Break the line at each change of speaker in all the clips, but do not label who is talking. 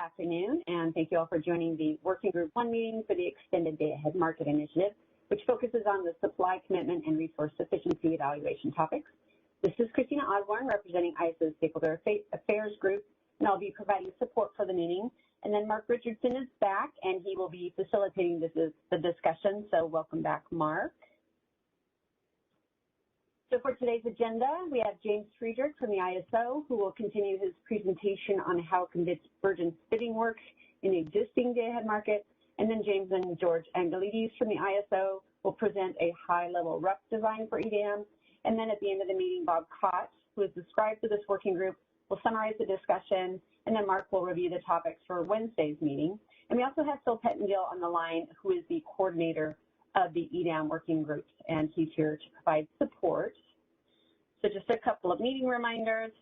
afternoon, and thank you all for joining the Working Group 1 meeting for the Extended Day-Ahead Market Initiative, which focuses on the supply commitment and resource sufficiency evaluation topics. This is Christina Osborne, representing ISO Stakeholder Affairs Group, and I'll be providing support for the meeting. And then Mark Richardson is back, and he will be facilitating the discussion, so welcome back, Mark. So for today's agenda, we have James Friedrich from the ISO, who will continue his presentation on how convergence bidding works in the existing day-ahead market. And then James and George Angelides from the ISO will present a high-level RUC design for EDAM. And then at the end of the meeting, Bob Kotz, who is described for this working group, will summarize the discussion, and then Mark will review the topics for Wednesday's meeting. And we also have Phil Pettengill on the line, who is the coordinator of the EDAM working groups, and he's here to provide support. So just a couple of meeting reminders.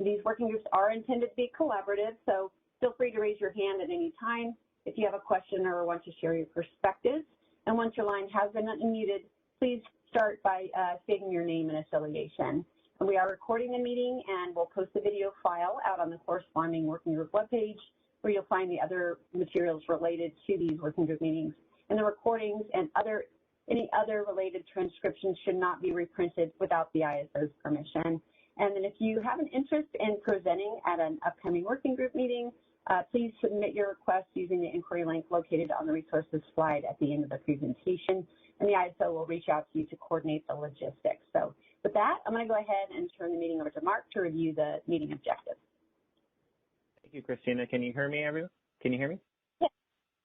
These working groups are intended to be collaborative, so feel free to raise your hand at any time if you have a question or want to share your perspectives. And once your line has been unmuted, please start by stating your name and affiliation. And we are recording the meeting, and we'll post the video file out on the corresponding working group webpage, where you'll find the other materials related to these working group meetings. And the recordings and any other related transcriptions should not be reprinted without the ISO's permission. And then if you have an interest in presenting at an upcoming working group meeting, please submit your request using the inquiry link located on the resources slide at the end of the presentation, and the ISO will reach out to you to coordinate the logistics. So with that, I'm going to go ahead and turn the meeting over to Mark to review the meeting objectives.
Thank you, Christina. Can you hear me, everyone? Can you hear me?
Yes.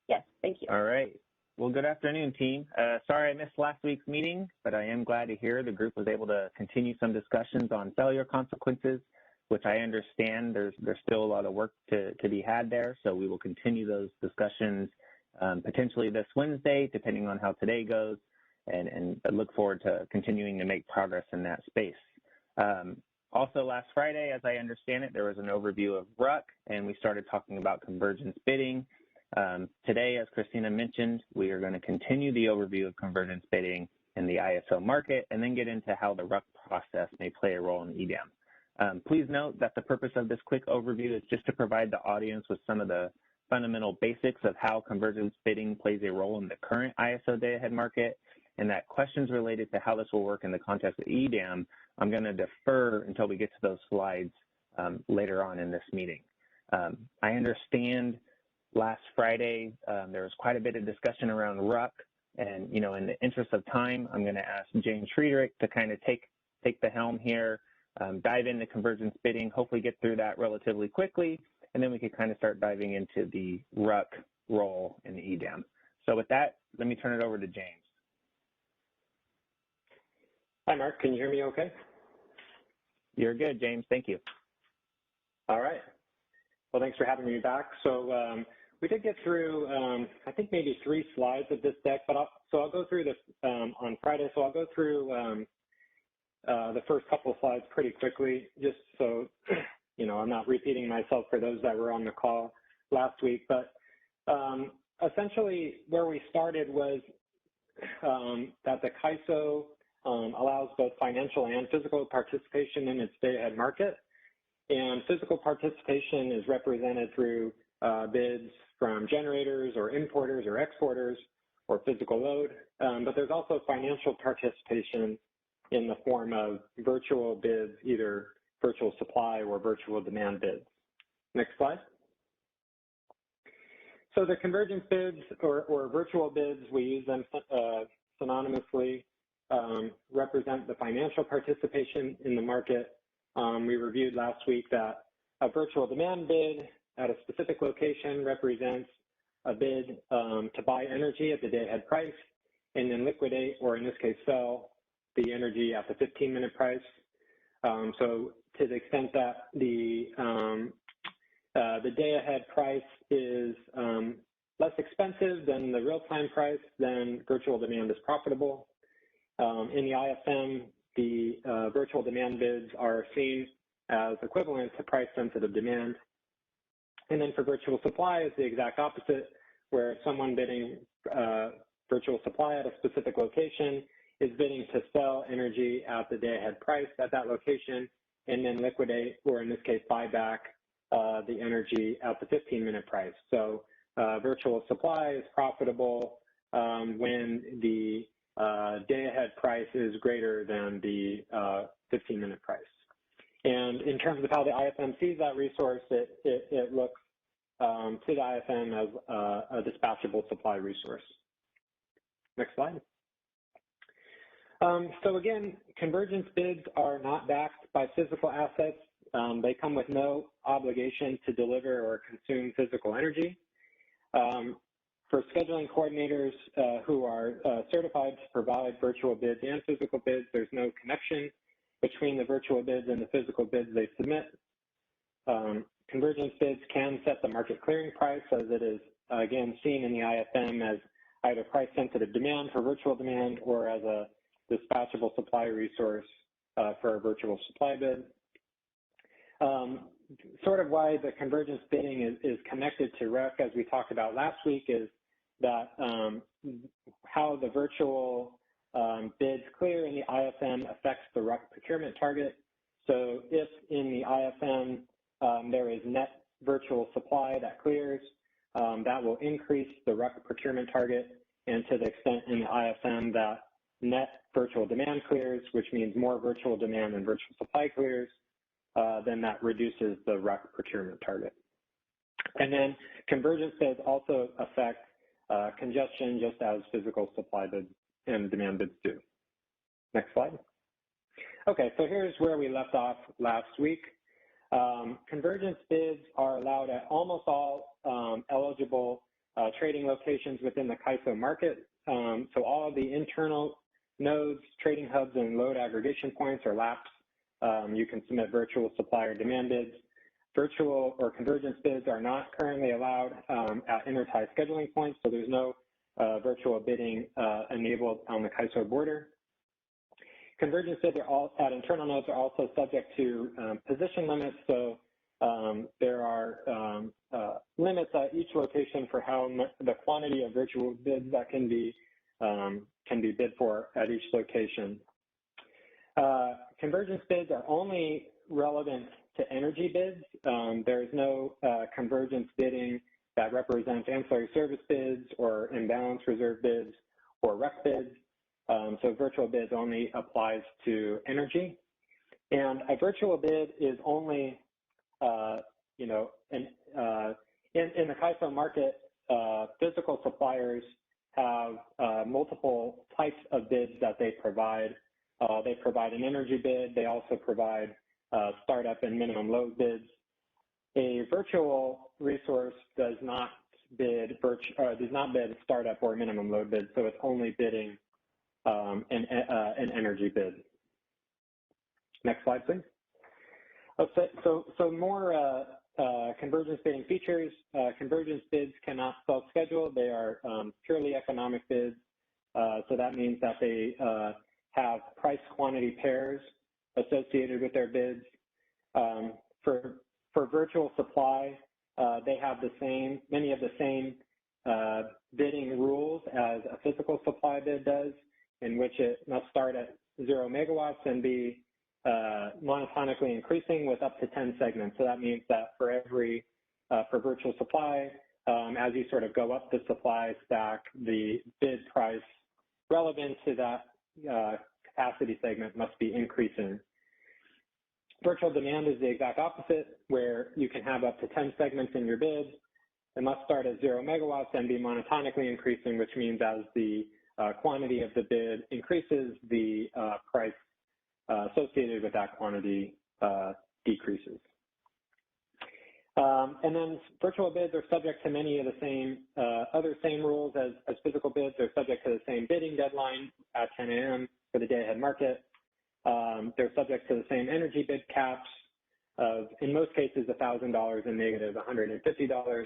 Yes, thank you.
All right. Well, good afternoon, team. Sorry I missed last week's meeting, but I am glad to hear the group was able to continue some discussions on failure consequences, which I understand there's still a lot of work to be had there. So we will continue those discussions potentially this Wednesday, depending on how today goes, and look forward to continuing to make progress in that space. Also, last Friday, as I understand it, there was an overview of RUC, and we started talking about convergence bidding. Today, as Christina mentioned, we are going to continue the overview of convergence bidding in the ISO market, and then get into how the RUC process may play a role in EDAM. Please note that the purpose of this quick overview is just to provide the audience with some of the fundamental basics of how convergence bidding plays a role in the current ISO day-ahead market, and that questions related to how this will work in the context of EDAM, I'm going to defer until we get to those slides later on in this meeting. I understand last Friday there was quite a bit of discussion around RUC, and in the interest of time, I'm going to ask James Friedrich to kind of take the helm here, dive into convergence bidding, hopefully get through that relatively quickly, and then we can kind of start diving into the RUC role in the EDAM. So with that, let me turn it over to James.
Hi, Mark. Can you hear me okay?
You're good, James. Thank you.
All right. Well, thanks for having me back. So we did get through, I think, maybe 3 slides of this deck, but I'll go through this on Friday. So I'll go through the first couple of slides pretty quickly, just so, I'm not repeating myself for those that were on the call last week. But essentially where we started was that the CAISO allows both financial and physical participation in its day-ahead market. And physical participation is represented through bids from generators or importers or exporters or physical load. But there's also financial participation in the form of virtual bids, either virtual supply or virtual demand bids. Next slide. So the convergence bids or virtual bids, we use them synonymously, represent the financial participation in the market. We reviewed last week that a virtual demand bid at a specific location represents a bid to buy energy at the day-ahead price and then liquidate, or in this case, sell the energy at the 15-minute price. So to the extent that the day-ahead price is less expensive than the real-time price, then virtual demand is profitable. In the ISM, the virtual demand bids are seen as equivalent to price-sensitive demand. And then for virtual supply, it's the exact opposite, where someone bidding virtual supply at a specific location is bidding to sell energy at the day-ahead price at that location and then liquidate, or in this case, buy back the energy at the 15-minute price. So virtual supply is profitable when the day-ahead price is greater than the 15-minute price. And in terms of how the IFM sees that resource, it looks to the IFM as a dispatchable supply resource. Next slide. So again, convergence bids are not backed by physical assets. They come with no obligation to deliver or consume physical energy. For scheduling coordinators who are certified to provide virtual bids and physical bids, there's no connection between the virtual bids and the physical bids they submit. Convergence bids can set the market clearing price, as it is, again, seen in the IFM as either price-sensitive demand for virtual demand or as a dispatchable supply resource for a virtual supply bid. Sort of why the convergence bidding is connected to REC, as we talked about last week, is that how the virtual bids clear in the IFM affects the REC procurement target. So if in the IFM there is net virtual supply that clears, that will increase the REC procurement target, and to the extent in the IFM that net virtual demand clears, which means more virtual demand than virtual supply clears, then that reduces the REC procurement target. And then convergence bids also affect congestion, just as physical supply bids and demand bids do. Next slide. Okay, so here's where we left off last week. Convergence bids are allowed at almost all eligible trading locations within the CAISO market. So all of the internal nodes, trading hubs, and load aggregation points are lapsed. You can submit virtual supply or demand bids. Virtual or convergence bids are not currently allowed at intertie scheduling points, so there's no virtual bidding enabled on the CAISO border. Convergence bids are all at internal nodes are also subject to position limits, so there are limits at each location for how much, the quantity of virtual bids that can be bid for at each location. Convergence bids are only relevant to energy bids. There is no convergence bidding that represents ancillary service bids or imbalance reserve bids or REC bids. So virtual bids only applies to energy. And a virtual bid is only, in the CAISO market, physical suppliers have multiple types of bids that they provide. They provide an energy bid. They also provide startup and minimum load bids. A virtual resource does not bid startup or minimum load bids, so it's only bidding an energy bid. Next slide, please. Okay, so more convergence bidding features. Convergence bids cannot self-schedule. They are purely economic bids. So that means that they have price quantity pairs associated with their bids. For virtual supply, they have many of the same bidding rules as a physical supply bid does, in which it must start at 0 megawatts and be monotonically increasing with up to 10 segments. So that means that for virtual supply, as you sort of go up the supply stack, the bid price relevant to that capacity segment must be increasing. Virtual demand is the exact opposite, where you can have up to 10 segments in your bid. It must start at 0 megawatts and be monotonically increasing, which means as the quantity of the bid increases, the price associated with that quantity decreases. And then virtual bids are subject to many of the same same rules as physical bids. They're subject to the same bidding deadline at 10 a.m. for the day-ahead market. They're subject to the same energy bid caps of, in most cases, $1,000 and negative $150,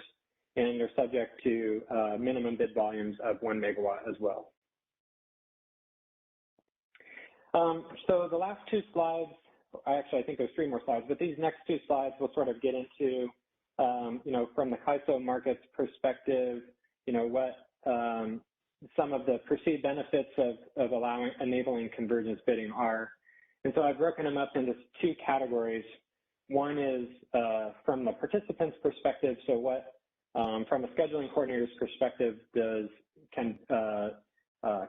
and they're subject to minimum bid volumes of 1 megawatt as well. So the last two slides, actually I think there's 3 more slides, but these next 2 slides will sort of get into, from the CAISO market's perspective, what some of the perceived benefits of enabling convergence bidding are. And so I've broken them up into 2 categories. One is from the participant's perspective. So what, from a scheduling coordinator's perspective, can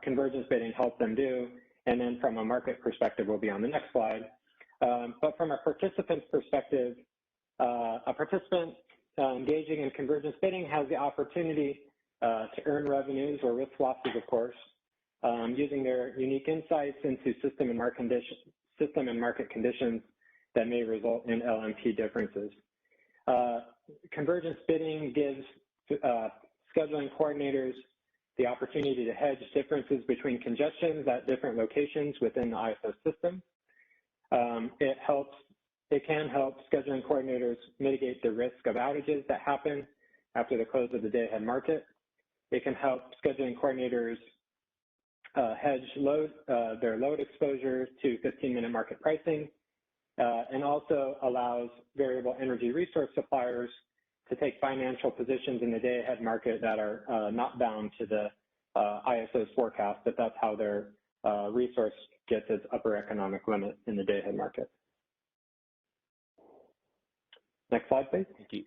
convergence bidding help them do? And then from a market perspective, will be on the next slide. But from a participant's perspective, a participant engaging in convergence bidding has the opportunity to earn revenues or risk losses, of course, using their unique insights into system and market conditions that may result in LMP differences. Convergence bidding gives scheduling coordinators the opportunity to hedge differences between congestions at different locations within the ISO system. It can help scheduling coordinators mitigate the risk of outages that happen after the close of the day-ahead market. It can help scheduling coordinators hedge their load exposure to 15-minute market pricing, and also allows variable energy resource suppliers to take financial positions in the day-ahead market that are not bound to the ISO's forecast, but that's how their resource gets its upper economic limit in the day-ahead market. Next slide, please.
Thank you.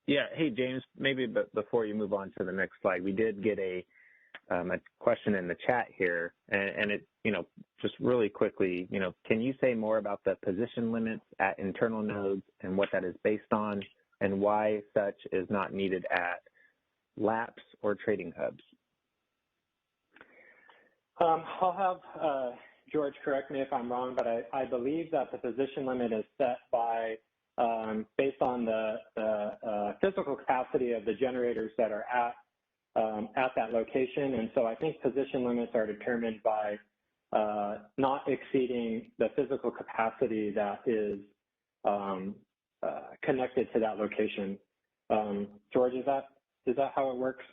Yeah, hey, James, maybe before you move on to the next slide, we did get a question in the chat here, and it, just really quickly, can you say more about the position limits at internal nodes and what that is based on, and why such is not needed at laps or trading hubs?
I'll have George correct me if I'm wrong, but I believe that the position limit is set by based on the physical capacity of the generators that are at that location. And so I think position limits are determined by not exceeding the physical capacity that is connected to that location. George, is that how it works?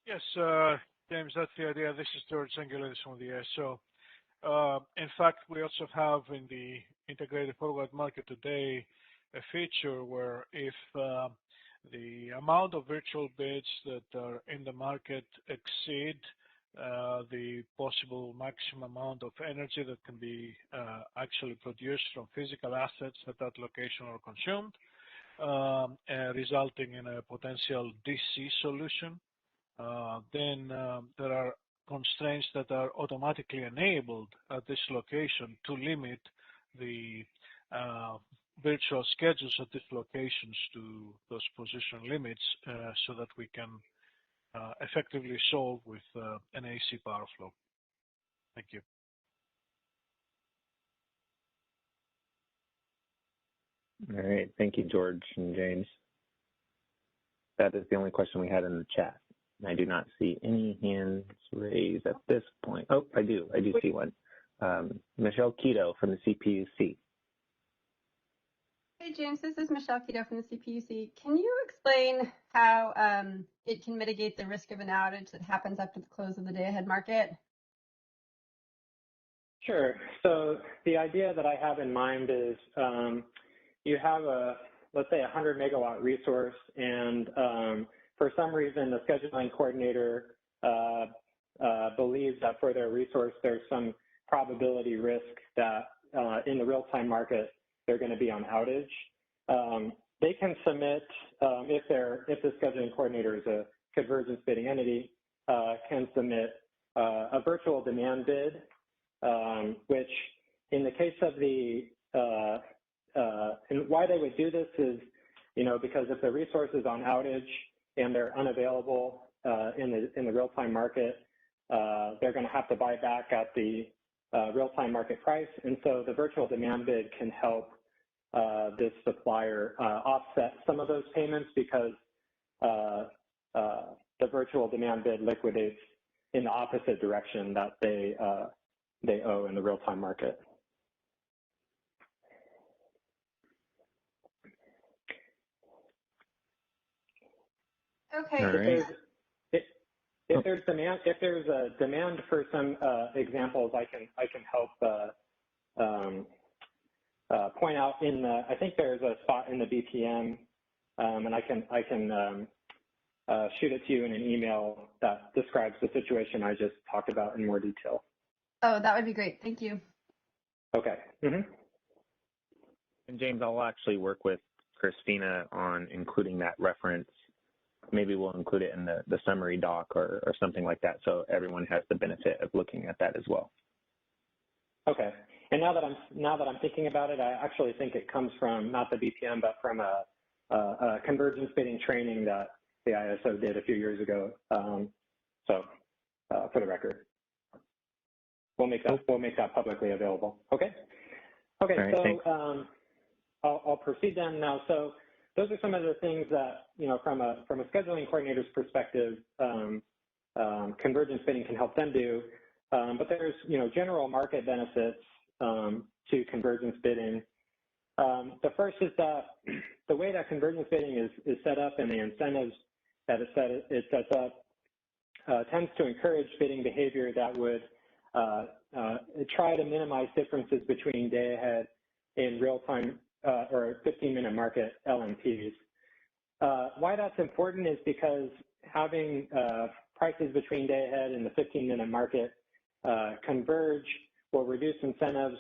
Yes, James, that's the idea. This is George Angelis from the ISO. In fact, we also have in the integrated forward market today a feature where if the amount of virtual bids that are in the market exceed the possible maximum amount of energy that can be actually produced from physical assets at that location or consumed, resulting in a potential DC solution, then there are constraints that are automatically enabled at this location to limit the virtual schedules at these locations to those position limits so that we can effectively solve with an AC power flow. Thank you.
All right. Thank you, George and James. That is the only question we had in the chat. I do not see any hands raised at this point. Oh, I do see one. Michelle Quito from the CPUC.
Hey, James, this is Michelle Quito from the CPUC. Can you explain how it can mitigate the risk of an outage that happens after the close of the day-ahead market?
Sure. So the idea that I have in mind is you have let's say, 100 megawatt resource, and for some reason, the scheduling coordinator believes that for their resource, there's some probability risk that in the real-time market, they're going to be on outage. They can submit, if the scheduling coordinator is a convergence bidding entity, can submit a virtual demand bid, which in the case of the, and why they would do this is, because if the resource is on outage and they're unavailable in the real-time market, they're going to have to buy back at the real-time market price. And so the virtual demand bid can help this supplier offset some of those payments because the virtual demand bid liquidates in the opposite direction that they owe in the real-time market.
Okay.
Right.
If there's a demand for some examples, I can help point out in the. I think there's a spot in the BPM, and I can shoot it to you in an email that describes the situation I just talked about in more detail.
Oh, that would be great. Thank you.
Okay. Mm-hmm.
And James, I'll actually work with Christina on including that reference. Maybe we'll include it in the summary doc or something like that, so everyone has the benefit of looking at that as well.
Okay. And now that I'm thinking about it, I actually think it comes from not the BPM, but from a convergence bidding training that the ISO did a few years ago. For the record, we'll make that publicly available. Okay. Okay.
All right,
so I'll proceed then now. So those are some of the things that, from a scheduling coordinator's perspective, convergence bidding can help them do. But there's, general market benefits to convergence bidding. The first is that the way that convergence bidding is set up and the incentives that it sets up tends to encourage bidding behavior that would try to minimize differences between day-ahead and real-time or 15-minute market LMPs. Why that's important is because having prices between day-ahead and the 15-minute market converge will reduce incentives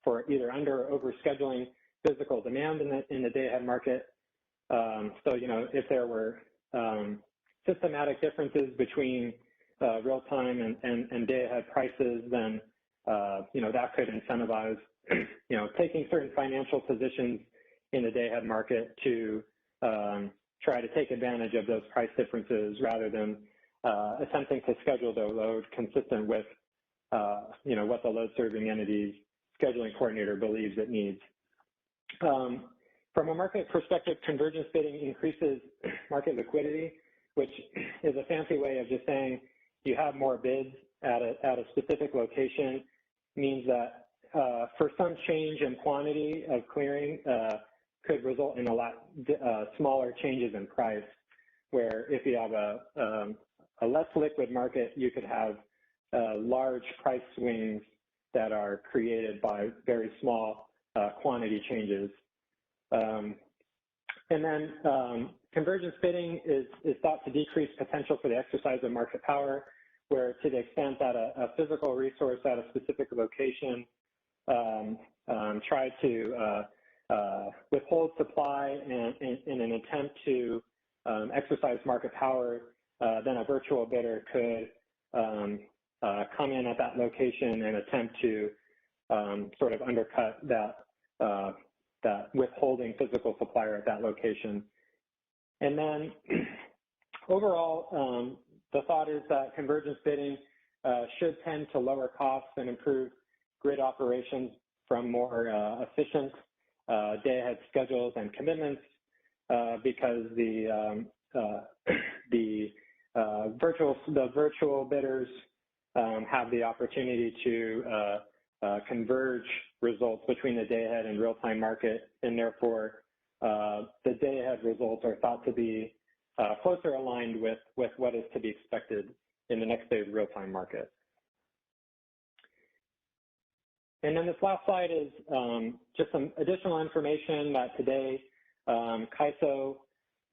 for either under or over scheduling physical demand in the day-ahead market. So, if there were systematic differences between real-time and day-ahead prices, then, that could incentivize, taking certain financial positions in the day-ahead market to try to take advantage of those price differences rather than attempting to schedule their load consistent with, what the load-serving entity's scheduling coordinator believes it needs. From a market perspective, convergence bidding increases market liquidity, which is a fancy way of just saying you have more bids at a specific location, means that for some change in quantity of clearing could result in a lot smaller changes in price, where if you have a less liquid market, you could have large price swings that are created by very small quantity changes. And then convergence bidding is thought to decrease potential for the exercise of market power, where to the extent that a physical resource at a specific location tried to withhold supply in an attempt to exercise market power, then a virtual bidder could come in at that location and attempt to sort of undercut that withholding physical supplier at that location. And then overall, the thought is that convergence bidding should tend to lower costs and improve grid operations from more efficient day-ahead schedules and commitments because the virtual bidders have the opportunity to converge results between the day-ahead and real-time market, and therefore the day-ahead results are thought to be closer aligned with what is to be expected in the next day's real-time market. And then this last slide is just some additional information that today CAISO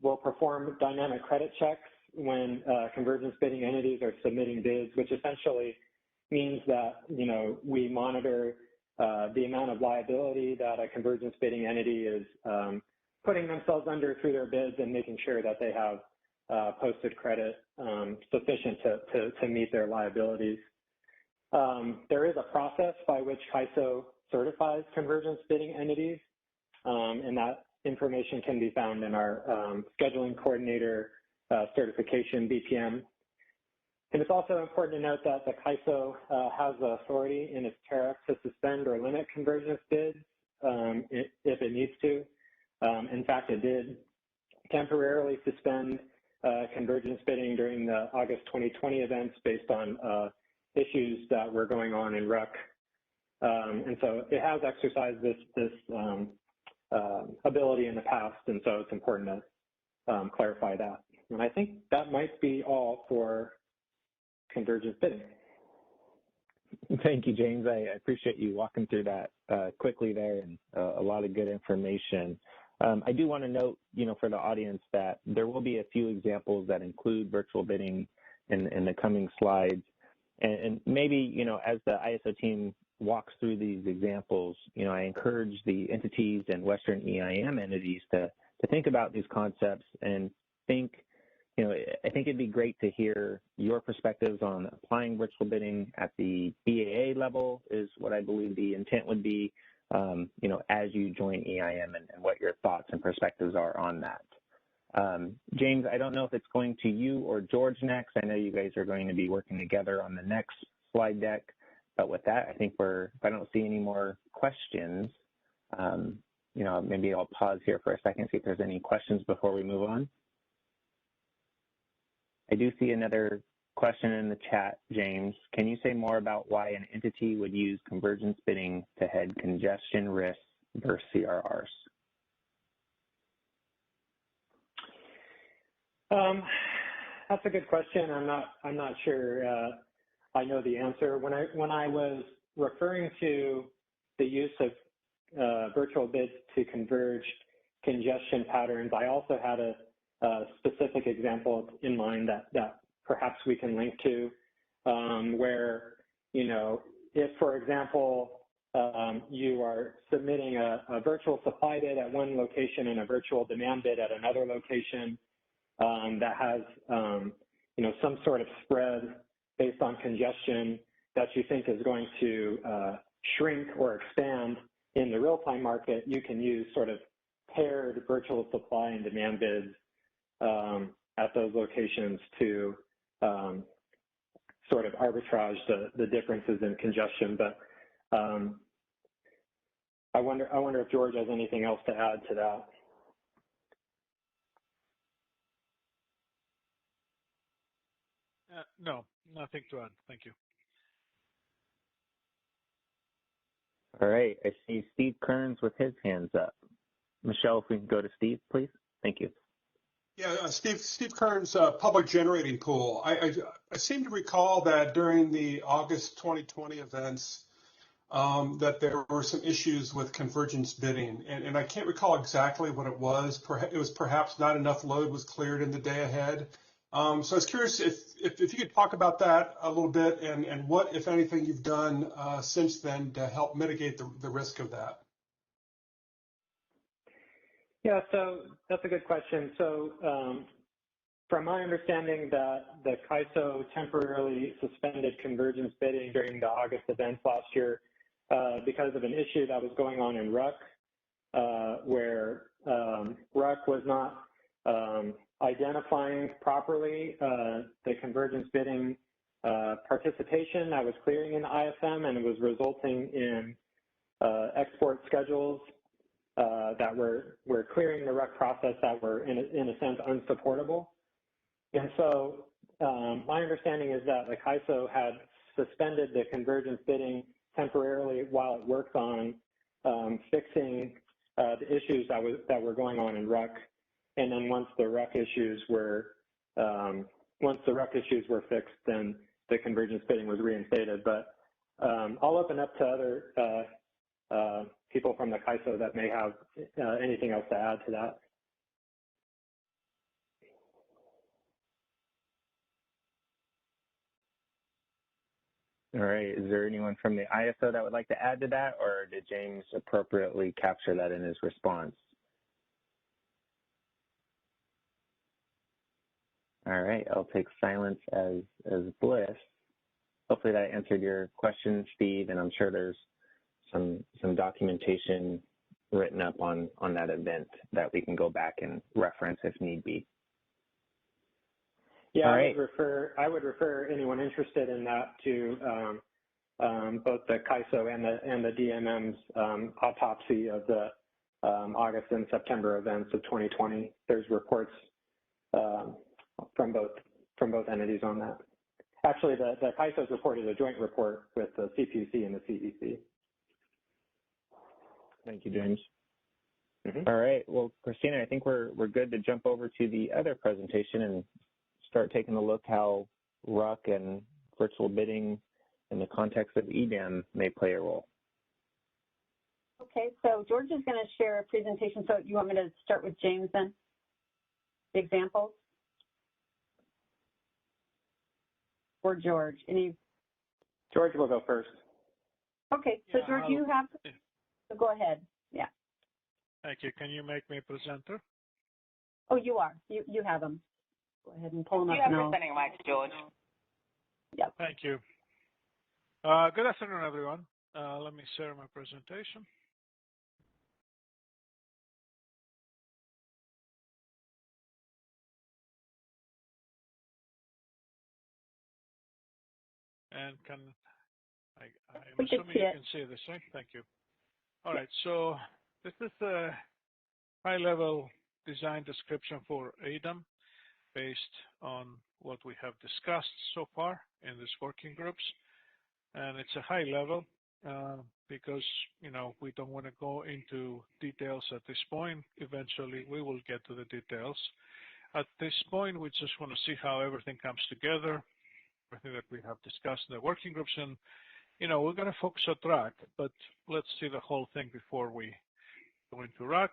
will perform dynamic credit checks when convergence bidding entities are submitting bids, which essentially means that, we monitor the amount of liability that a convergence bidding entity is putting themselves under through their bids and making sure that they have posted credit sufficient to meet their liabilities. There is a process by which CAISO certifies convergence bidding entities, and that information can be found in our scheduling coordinator certification BPM. And it's also important to note that the CAISO has the authority in its tariff to suspend or limit convergence bids if it needs to. In fact, it did temporarily suspend convergence bidding during the August 2020 events based on issues that were going on in RUC. And so it has exercised this ability in the past, and so it's important to clarify that. And I think that might be all for convergence bidding.
Thank you, James. I appreciate you walking through that quickly there, and a lot of good information. I do want to note, for the audience that there will be a few examples that include virtual bidding in the coming slides. And maybe, as the ISO team walks through these examples, I encourage the entities and Western EIM entities to think about these concepts and think, I think it'd be great to hear your perspectives on applying virtual bidding at the BAA level is what I believe the intent would be, as you join EIM and what your thoughts and perspectives are on that. James, I don't know if it's going to you or George next. I know you guys are going to be working together on the next slide deck. But with that, I think if I don't see any more questions, maybe I'll pause here for a second, see if there's any questions before we move on. I do see another question in the chat, James. Can you say more about why an entity would use convergence bidding to head congestion risks versus CRRs?
That's a good question. I'm not sure I know the answer. When I was referring to the use of virtual bids to converge congestion patterns, I also had a specific example in mind that perhaps we can link to, where, if, for example, you are submitting a virtual supply bid at one location and a virtual demand bid at another location that has, some sort of spread based on congestion that you think is going to shrink or expand in the real-time market, you can use sort of paired virtual supply and demand bids at those locations to sort of arbitrage the differences in congestion. But I wonder if George has anything else to add to that.
No, nothing to add. Thank you.
All right. I see Steve Kearns with his hands up. Michelle, if we can go to Steve, please. Thank you.
Yeah, Steve Kearns, public generating pool. I seem to recall that during the August 2020 events that there were some issues with convergence bidding, and I can't recall exactly what it was. It was perhaps not enough load was cleared in the day ahead. So I was curious if you could talk about that a little bit and what, if anything, you've done since then to help mitigate the risk of that.
Yeah, so that's a good question. So from my understanding that the CAISO temporarily suspended convergence bidding during the August events last year because of an issue that was going on in RUC, where RUC was not identifying properly the convergence bidding participation that was clearing in the ISM, and it was resulting in export schedules that were clearing the RUC process that were in a sense unsupportable. And so my understanding is that the CAISO had suspended the convergence bidding temporarily while it worked on fixing the issues that were going on in RUC. And then once the RUC issues were fixed, then the convergence bidding was reinstated. But I'll open up to other people from the CAISO that may have anything else to add to that.
All right. Is there anyone from the ISO that would like to add to that, or did James appropriately capture that in his response? All right. I'll take silence as bliss. Hopefully that answered your question, Steve, and I'm sure there's some documentation written up on that event that we can go back and reference if need be.
Yeah,
right.
I would refer anyone interested in that to both the CAISO and the DMM's autopsy of the August and September events of 2020. There's reports from both entities on that. Actually, the CAISO's report is a joint report with the CPUC and the CEC.
Thank you, James.
Mm-hmm.
All right. Well, Christina, I think we're good to jump over to the other presentation and start taking a look how RUC and virtual bidding in the context of EDAM may play a role.
Okay, so George is going to share a presentation. So you want me to start with James then? The examples? Or George?
George will go first.
Okay, so George, you have, so go ahead. Yeah.
Thank you. Can you make me a presenter?
Oh, you are. You have them. Go ahead and pull them up.
You have presenting rights, George.
Yep.
Thank you. Good afternoon, everyone. Let me share my presentation. And I'm assuming you can see this, right? Thank you. All right, so this is a high-level design description for EDAM based on what we have discussed so far in these working groups. And it's a high level because, we don't want to go into details at this point. Eventually, we will get to the details. At this point, we just want to see how everything comes together, everything that we have discussed in the working groups. And, we're going to focus on RAC, but let's see the whole thing before we go into RAC.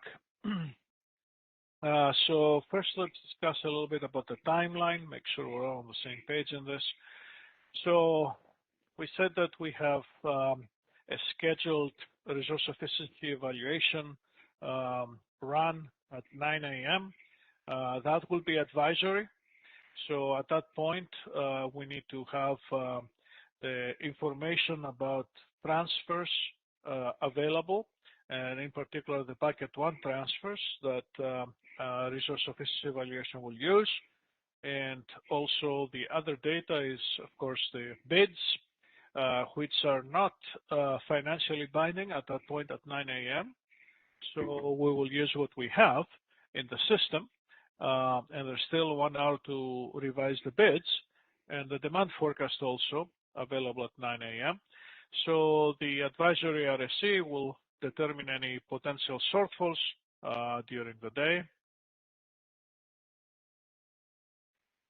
So first, let's discuss a little bit about the timeline, make sure we're all on the same page in this. So we said that we have a scheduled resource efficiency evaluation run at 9 a.m. That will be advisory. So at that point, we need to have the information about transfers available, and in particular the bucket 1 transfers that resource efficiency evaluation will use. And also the other data is, of course, the bids, which are not financially binding at that point at 9 a.m. So we will use what we have in the system, and there's still 1 hour to revise the bids, and the demand forecast also available at 9 a.m. So the advisory RSC will determine any potential shortfalls during the day.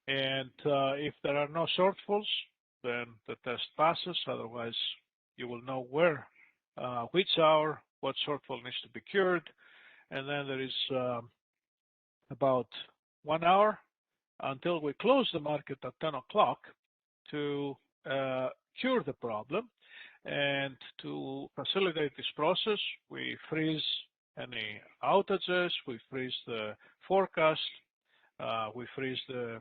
And if there are no shortfalls, then the test passes. Otherwise, you will know where, which hour, what shortfall needs to be cured. And then there is about 1 hour until we close the market at 10 o'clock to cure the problem. And to facilitate this process, we freeze any outages, we freeze the forecast, we freeze the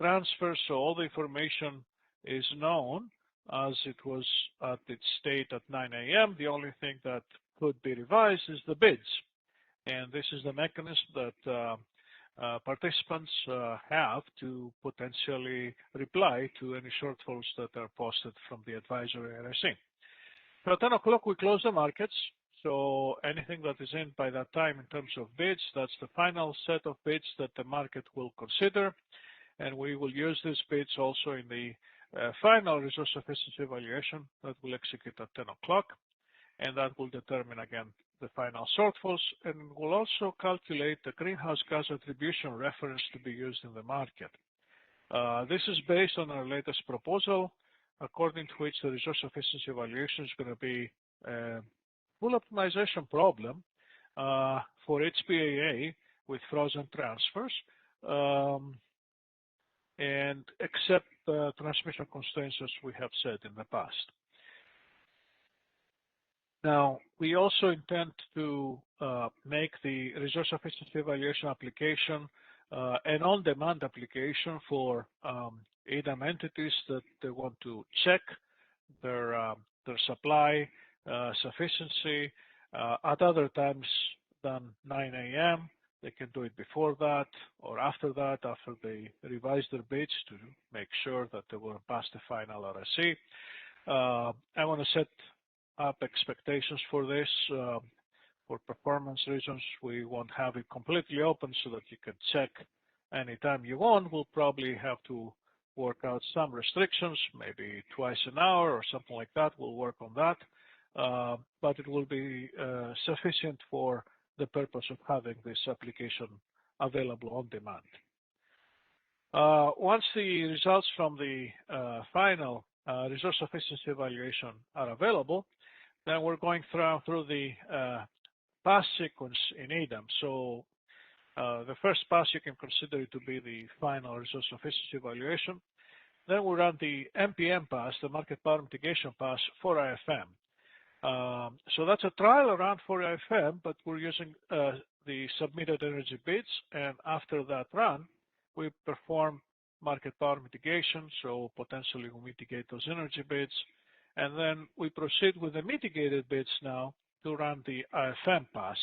transfer, so all the information is known as it was at its state at 9 a.m. The only thing that could be revised is the bids. And this is the mechanism that participants have to potentially reply to any shortfalls that are posted from the advisory RSC. So at 10 o'clock, we close the markets. So anything that is in by that time in terms of bids, that's the final set of bids that the market will consider. And we will use these bids also in the final resource efficiency evaluation that will execute at 10 o'clock. And that will determine, again, the final shortfalls. And will also calculate the greenhouse gas attribution reference to be used in the market. This is based on our latest proposal, according to which the resource efficiency evaluation is going to be a full optimization problem for HPAA with frozen transfers. And accept transmission constraints as we have said in the past. Now, we also intend to make the resource efficiency evaluation application an on-demand application for EDAM entities that they want to check their supply sufficiency at other times than 9 a.m. They can do it before that or after that, after they revise their bids to make sure that they will pass the final RSC. I want to set up expectations for this. For performance reasons, we won't have it completely open so that you can check anytime you want. We'll probably have to work out some restrictions, maybe twice an hour or something like that. We'll work on that. But it will be sufficient for the purpose of having this application available on demand. Once the results from the final resource efficiency evaluation are available, then we're going through the pass sequence in EDAM. So the first pass you can consider it to be the final resource efficiency evaluation. Then we run the MPM pass, the market power mitigation pass for IFM. So that's a trial run for IFM, but we're using the submitted energy bids, and after that run, we perform market power mitigation, so potentially we mitigate those energy bids, and then we proceed with the mitigated bids now to run the IFM pass.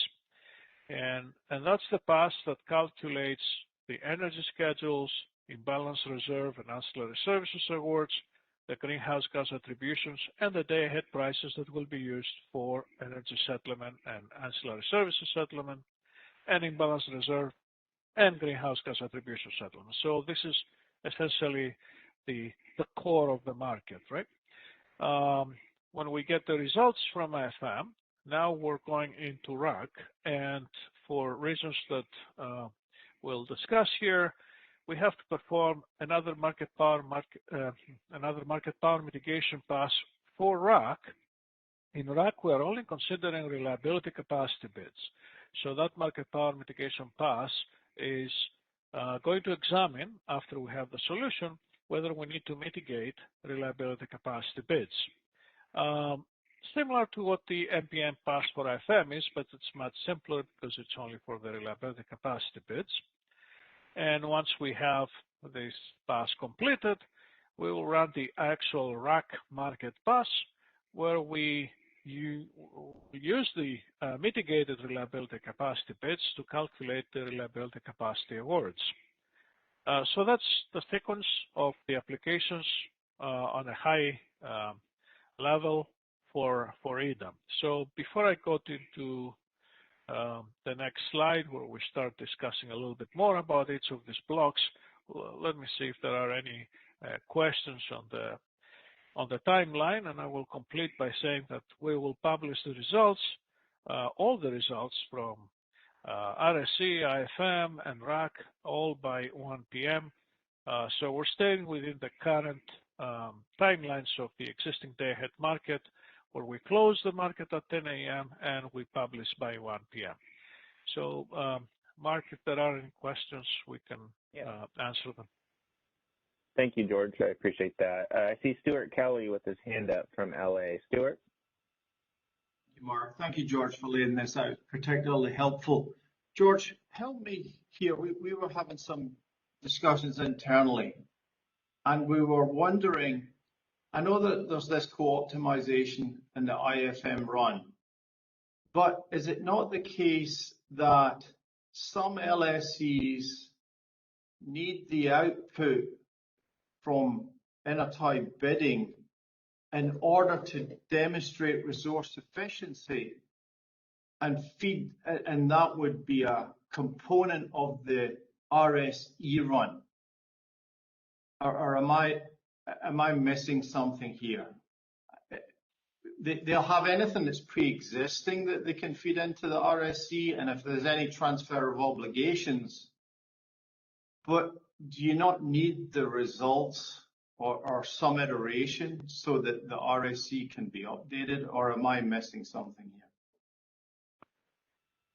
And that's the pass that calculates the energy schedules, imbalance reserve and ancillary services awards, the greenhouse gas attributions, and the day-ahead prices that will be used for energy settlement and ancillary services settlement, and imbalance reserve and greenhouse gas attribution settlement. So this is essentially the core of the market, right? When we get the results from IFM, now we're going into RAC, and for reasons that we'll discuss here, we have to perform another market power mitigation pass for RAC. In RAC, we are only considering reliability capacity bids. So that market power mitigation pass is going to examine, after we have the solution, whether we need to mitigate reliability capacity bids. Similar to what the MPM pass for IFM is, but it's much simpler because it's only for the reliability capacity bids. And once we have this pass completed, we will run the actual RAC market pass, where we use the mitigated reliability capacity bids to calculate the reliability capacity awards. So that's the sequence of the applications on a high level for EDAM. So before I go into the next slide, where we start discussing a little bit more about each of these blocks, let me see if there are any questions on the timeline, and I will complete by saying that we will publish the results, all the results from RSC, IFM, and RAC, all by 1 p.m. So we're staying within the current timelines of the existing day-ahead market, where we close the market at 10 a.m. and we publish by 1 p.m. So, Mark, if there are any questions, we can answer them.
Thank you, George. I appreciate that. I see Stuart Kelly with his hand up from LA. Stuart?
Thank you, Mark. Thank you, George, for laying this out. Particularly helpful. George, help me here. We were having some discussions internally, and we were wondering, I know that there's this co-optimization in the IFM run, but is it not the case that some LSCs need the output from intertie bidding in order to demonstrate resource efficiency and feed, and that would be a component of the RSE run? Or am I missing something here? They'll have anything that's pre-existing that they can feed into the RSC, and if there's any transfer of obligations, but do you not need the results or some iteration so that the RSC can be updated, or am I missing something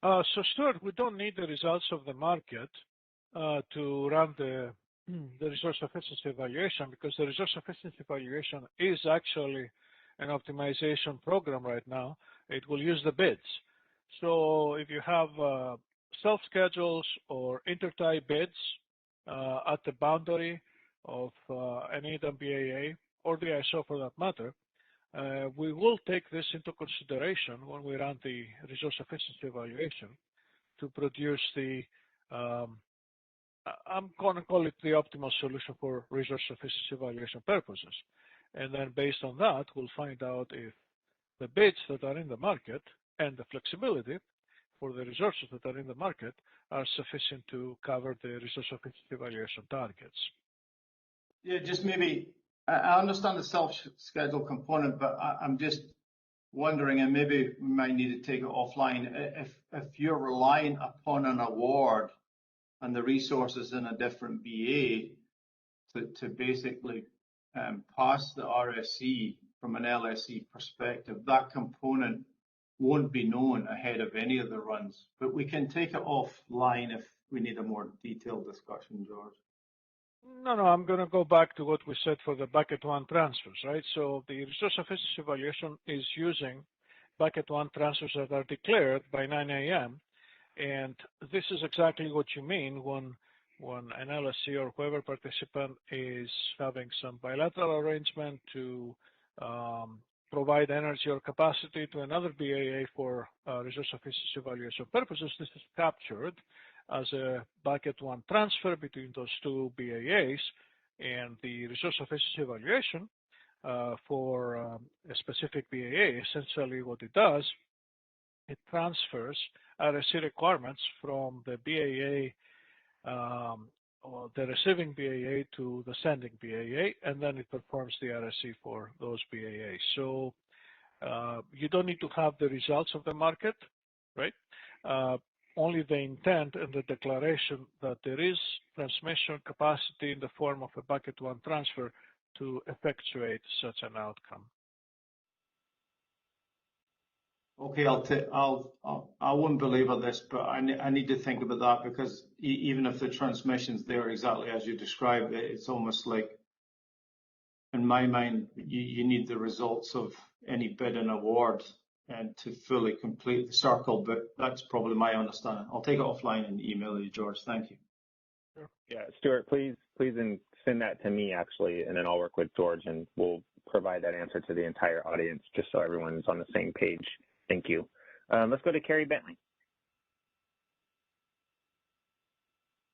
here?
So Stuart, we don't need the results of the market to run the resource efficiency evaluation, because the resource efficiency evaluation is actually an optimization program right now. It will use the bids. So if you have self-schedules or intertie bids at the boundary of an EDAM BAA or the ISO for that matter, we will take this into consideration when we run the resource efficiency evaluation to produce the I'm going to call it the optimal solution for resource efficiency evaluation purposes. And then based on that, we'll find out if the bids that are in the market and the flexibility for the resources that are in the market are sufficient to cover the resource efficiency evaluation targets.
Yeah, just maybe, I understand the self-schedule component, but I'm just wondering, and maybe we might need to take it offline, if you're relying upon an award and the resources in a different BA to basically pass the RSC from an LSE perspective, that component won't be known ahead of any of the runs. But we can take it offline if we need a more detailed discussion, George.
No, I'm going to go back to what we said for the bucket one transfers, right? So the resource efficiency evaluation is using bucket 1 transfers that are declared by 9 a.m. And this is exactly what you mean when an LSC or whoever participant is having some bilateral arrangement to provide energy or capacity to another BAA for resource efficiency evaluation purposes. This is captured as a bucket 1 transfer between those two BAAs, and the resource efficiency evaluation for a specific BAA, essentially what it does, it transfers RSC requirements from the BAA or the receiving BAA to the sending BAA, and then it performs the RSC for those BAAs. So you don't need to have the results of the market, right? Only the intent and the declaration that there is transmission capacity in the form of a bucket 1 transfer to effectuate such an outcome.
Okay, I wouldn't belabor this, but I need to think about that, because even if the transmission's there exactly as you described it, it's almost like, in my mind, you need the results of any bid and award and to fully complete the circle, but that's probably my understanding. I'll take it offline and email you, George. Thank you.
Sure.
Yeah, Stuart, please send that to me, actually, and then I'll work with George and we'll provide that answer to the entire audience just so everyone's on the same page. Thank you. Let's go to Carrie Bentley.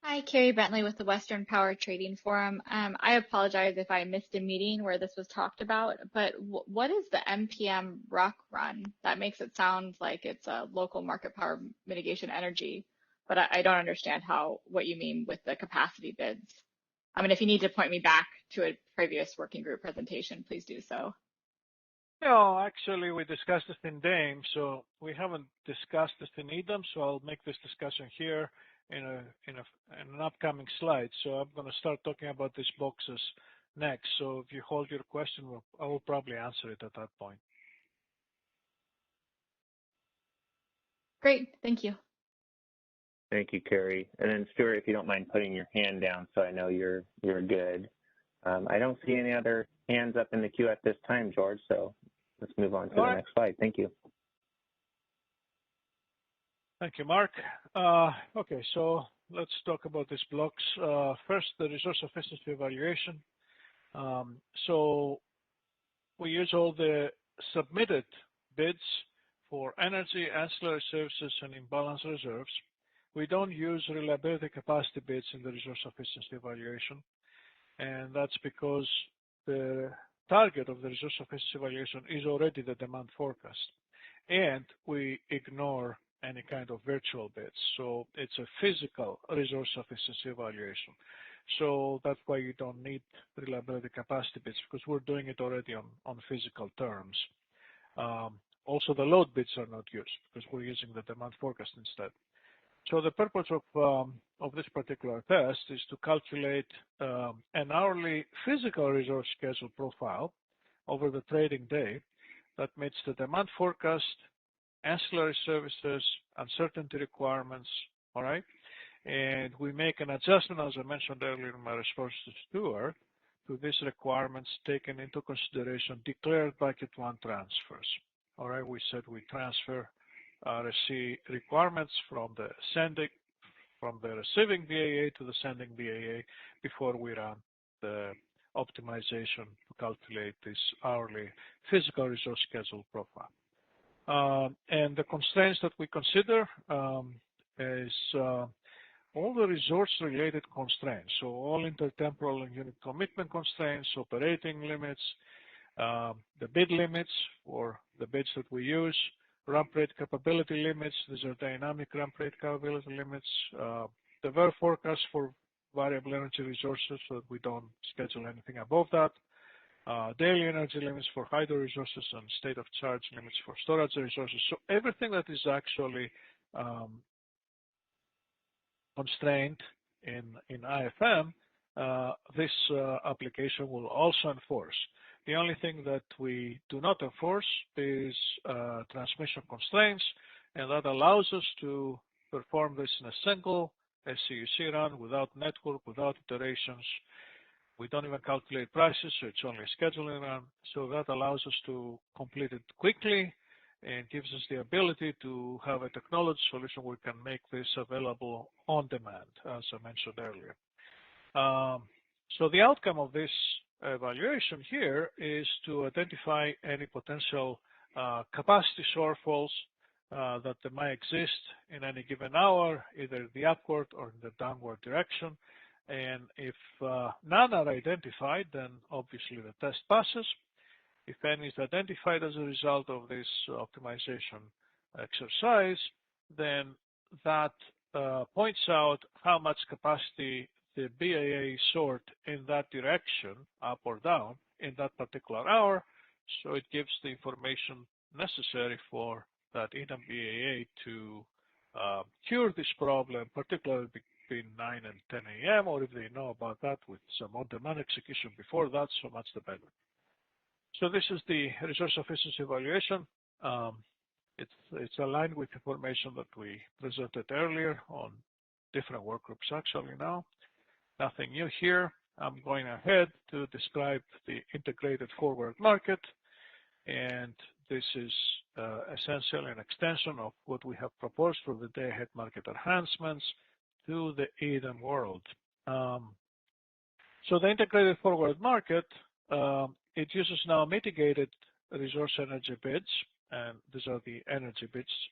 Hi, Carrie Bentley with the Western Power Trading Forum. I apologize if I missed a meeting where this was talked about, but what is the MPM RUC run? That makes it sound like it's a local market power mitigation energy, but I don't understand what you mean with the capacity bids. I mean, if you need to point me back to a previous working group presentation, please do so.
No, actually, we discussed this in DAME, so we haven't discussed this in EDAM, so I'll make this discussion here in an upcoming slide. So I'm going to start talking about these boxes next. So if you hold your question, I will probably answer it at that point.
Great, thank you.
Thank you, Carrie. And then Stuart, if you don't mind putting your hand down so I know you're good. I don't see any other hands up in the queue at this time, George, so let's move on to the next slide. Thank you.
Thank you, Mark. Okay, so let's talk about these blocks. First, the resource efficiency evaluation. So we use all the submitted bids for energy, ancillary services, and imbalance reserves. We don't use reliability capacity bids in the resource efficiency evaluation, and that's because the target of the resource efficiency evaluation is already the demand forecast, and we ignore any kind of virtual bids. So it's a physical resource efficiency evaluation. So that's why you don't need reliability capacity bids, because we're doing it already on physical terms. Also, the load bids are not used because we're using the demand forecast instead. So the purpose of this particular test is to calculate an hourly physical resource schedule profile over the trading day that meets the demand forecast, ancillary services, uncertainty requirements, all right? And we make an adjustment, as I mentioned earlier in my response to Stuart, to these requirements taken into consideration declared bucket 1 transfers. All right, we said we transfer RSC requirements from the receiving BAA to the sending BAA before we run the optimization to calculate this hourly physical resource schedule profile. And the constraints that we consider is all the resource-related constraints, so all intertemporal and unit commitment constraints, operating limits, the bid limits for the bids that we use, ramp rate capability limits, these are dynamic ramp rate capability limits, the VER forecast for variable energy resources so that we don't schedule anything above that, daily energy limits for hydro resources and state of charge limits for storage resources. So everything that is actually constrained in IFM, this application will also enforce. The only thing that we do not enforce is transmission constraints, and that allows us to perform this in a single SCUC run without network, without iterations. We don't even calculate prices, so it's only a scheduling run. So that allows us to complete it quickly and gives us the ability to have a technology solution where we can make this available on demand, as I mentioned earlier. So the outcome of this evaluation here is to identify any potential capacity shortfalls that they might exist in any given hour, either in the upward or in the downward direction. And if none are identified, then obviously the test passes. If any is identified as a result of this optimization exercise, then that points out how much capacity the BAA sort in that direction, up or down, in that particular hour. So it gives the information necessary for that EDAM BAA to cure this problem, particularly between 9 and 10 a.m., or if they know about that with some on-demand execution before that, so much the better. So this is the resource efficiency evaluation. It's aligned with information that we presented earlier on different work groups actually now. Nothing new here. I'm going ahead to describe the integrated forward market, and this is essentially an extension of what we have proposed for the day-ahead market enhancements to the EDAM world. So the integrated forward market, it uses now mitigated resource energy bids, and these are the energy bids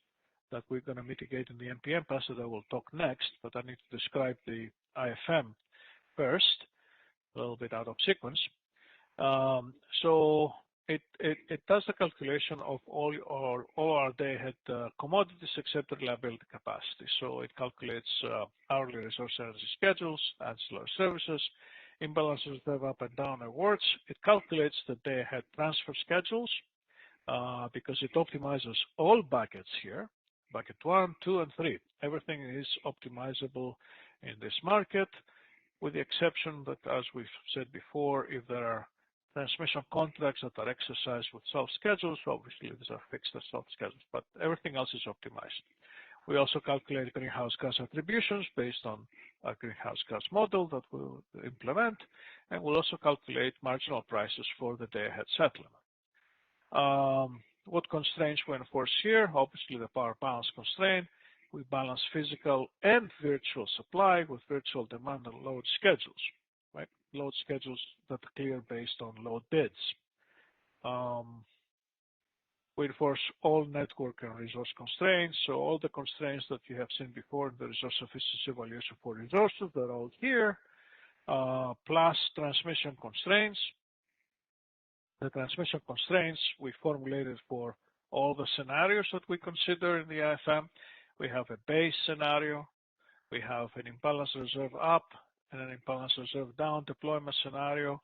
that we're going to mitigate in the NPM passage. I will talk next, but I need to describe the IFM first, a little bit out of sequence. So it does the calculation of all our day-ahead commodities except reliability capacity. So it calculates hourly resource energy schedules, ancillary services, imbalance reserve up and down awards. It calculates the day-ahead transfer schedules because it optimizes all buckets here, bucket 1, 2, and 3. Everything is optimizable in this market, with the exception that, as we've said before, if there are transmission contracts that are exercised with self-schedules, obviously these are fixed as self-schedules, but everything else is optimized. We also calculate greenhouse gas attributions based on a greenhouse gas model that we'll implement, and we'll also calculate marginal prices for the day-ahead settlement. What constraints we enforce here? Obviously, the power balance constraint. We balance physical and virtual supply with virtual demand and load schedules, right? Load schedules that are clear based on load bids. We enforce all network and resource constraints. So all the constraints that you have seen before in the resource efficiency evaluation for resources, they're all here, plus transmission constraints. The transmission constraints we formulated for all the scenarios that we consider in the IFM. We have a base scenario, we have an imbalance reserve up and an imbalance reserve down deployment scenario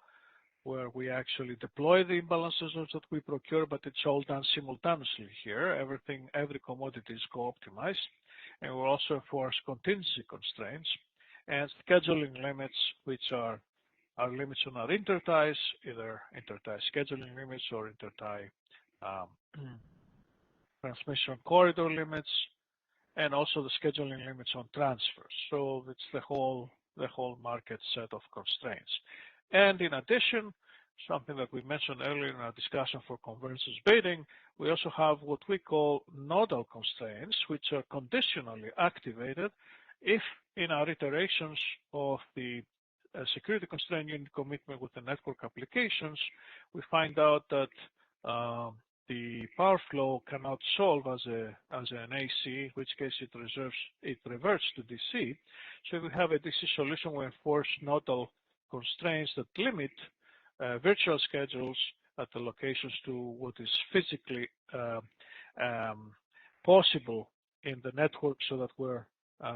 where we actually deploy the imbalance reserves that we procure, but it's all done simultaneously here. Every commodity is co-optimized. And we also enforce contingency constraints and scheduling limits, which are limits on our interties, either intertie scheduling limits or intertie transmission corridor limits, and also the scheduling limits on transfers. So it's the whole market set of constraints. And in addition, something that we mentioned earlier in our discussion for convergence bidding, we also have what we call nodal constraints, which are conditionally activated if in our iterations of the security constraint unit commitment with the network applications, we find out that the power flow cannot solve as an AC, in which case it reverts to DC. So we have a DC solution, we enforce nodal constraints that limit virtual schedules at the locations to what is physically possible in the network, so that we're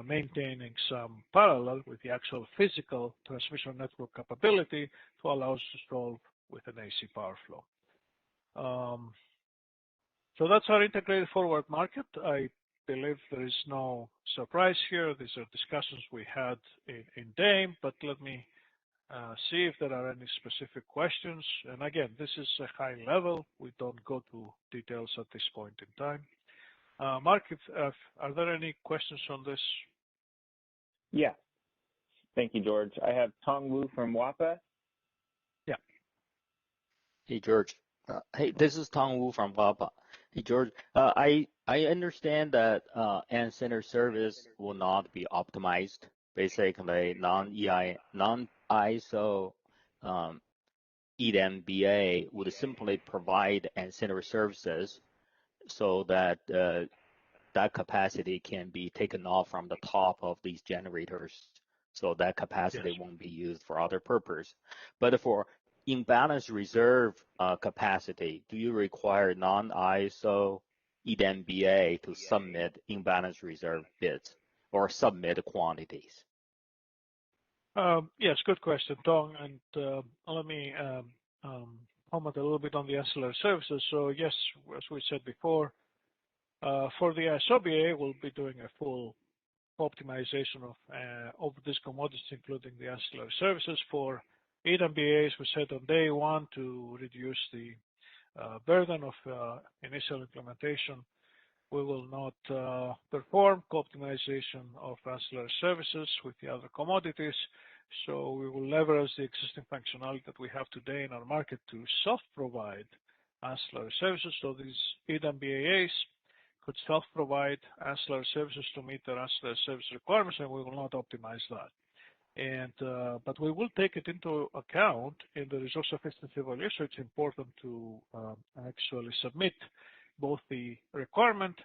maintaining some parallel with the actual physical transmission network capability to allow us to solve with an AC power flow. So that's our integrated forward market. I believe there is no surprise here. These are discussions we had in DAME, but let me see if there are any specific questions. And again, this is a high level. We don't go to details at this point in time. Mark, are there any questions on this?
Yeah. Thank you, George. I have Tong Wu from WAPA.
Yeah.
Hey, George. Hey, this is Tong Wu from WAPA. Hey, George. I understand that Ancillary Service will not be optimized. Basically, non-ISO EDAM BA would simply provide ancillary services so that that capacity can be taken off from the top of these generators, so that capacity
Yes.
won't be used for other purpose. But for imbalance reserve capacity, do you require non-ISO EDAM BA to submit imbalance reserve bids or submit quantities?
Yes, good question, Tom. And let me comment a little bit on the ancillary services. So yes, as we said before, for the ISO-BA, we'll be doing a full optimization of these commodities, including the ancillary services. For EDAM BAs, we said on day one to reduce the burden of initial implementation. We will not perform co-optimization of ancillary services with the other commodities. So we will leverage the existing functionality that we have today in our market to self-provide ancillary services. So these EDAM BAs could self-provide ancillary services to meet their ancillary service requirements, and we will not optimize that. And but we will take it into account in the resource efficiency evaluation. It's important to actually submit both the requirement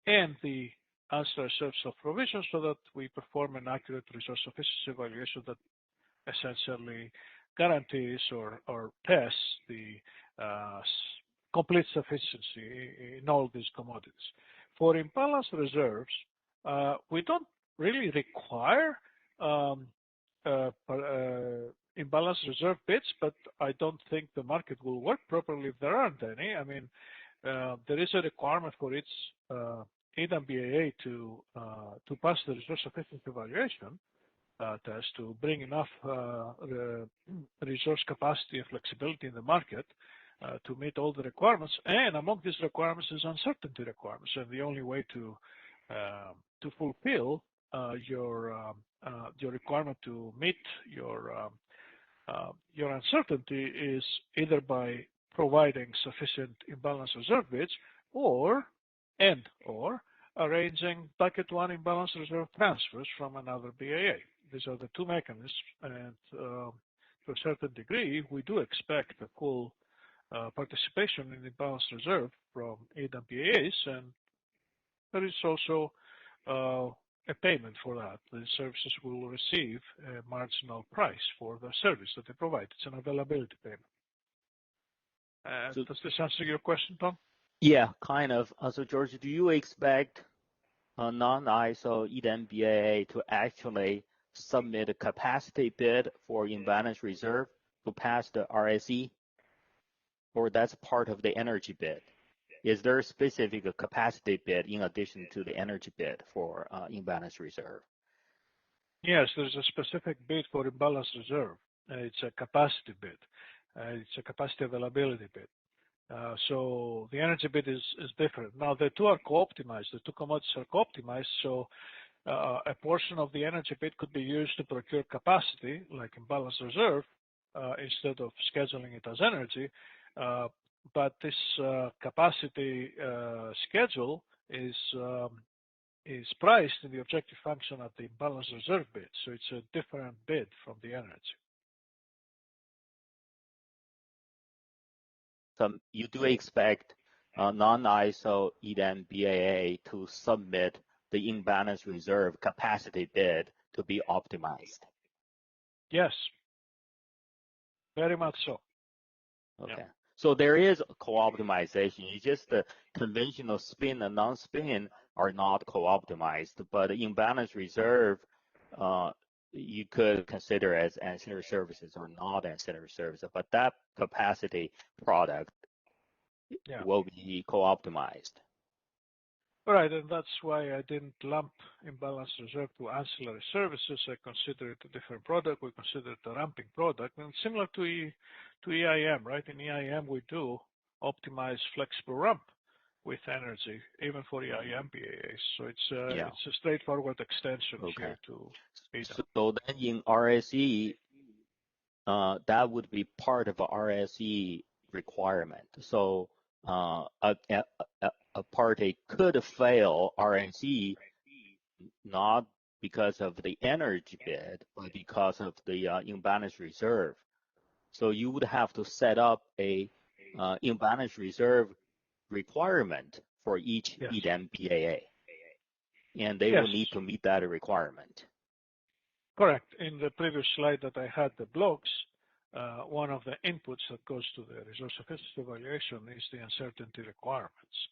and the ancillary service of provision so that we perform an accurate resource efficiency evaluation that essentially guarantees or tests the complete sufficiency in all these commodities. For imbalance reserves, we don't really require imbalance reserve bids, but I don't think the market will work properly if there aren't any. I mean, there is a requirement for its EDAM BAA to pass the resource efficiency evaluation test to bring enough resource capacity and flexibility in the market to meet all the requirements. And among these requirements is uncertainty requirements. And the only way to fulfill your requirement to meet your uncertainty is either by providing sufficient imbalance reserve bids or arranging bucket one imbalance reserve transfers from another BAA. These are the two mechanisms, and to a certain degree, we do expect a full participation in imbalance reserve from EDAM BAAs, and there is also a payment for that. The services will receive a marginal price for the service that they provide. It's an availability payment. Does this answer your question, Tom?
Yeah, kind of. So, George, do you expect a non-ISO EDAM BAA to actually submit a capacity bid for imbalance reserve to pass the RSE, or that's part of the energy bid? Is there a specific capacity bid in addition to the energy bid for imbalance reserve?
Yes, there's a specific bid for imbalance reserve. It's a capacity bid. It's a capacity availability bid. So the energy bid is different. Now, the two are co-optimized. The two commodities are co-optimized. So a portion of the energy bid could be used to procure capacity, like imbalance reserve, instead of scheduling it as energy. But this capacity schedule is priced in the objective function at the imbalance reserve bid. So it's a different bid from the energy.
So you do expect non-ISO EDAM BAA to submit the imbalance reserve capacity bid to be optimized?
Yes, very much so.
Okay.
Yeah.
So there is co-optimization. It's just the conventional spin and non-spin are not co-optimized, but imbalance reserve you could consider as ancillary services or not ancillary services, but that capacity product will be co-optimized.
All right, and that's why I didn't lump imbalance reserve to ancillary services. I consider it a different product. We consider it a ramping product, and similar to EIM, right? In EIM, we do optimize flexible ramp with energy, even for EIM BAAs. So it's a straightforward extension here to EDAM.
So then in RSE, that would be part of a RSE requirement. So a party could fail RNC not because of the energy bid, but because of the imbalance reserve. So you would have to set up a imbalance reserve requirement for each EDAM BAA, and they will need to meet that requirement.
Correct. In the previous slide that I had the blocks, one of the inputs that goes to the resource sufficiency evaluation is the uncertainty requirements.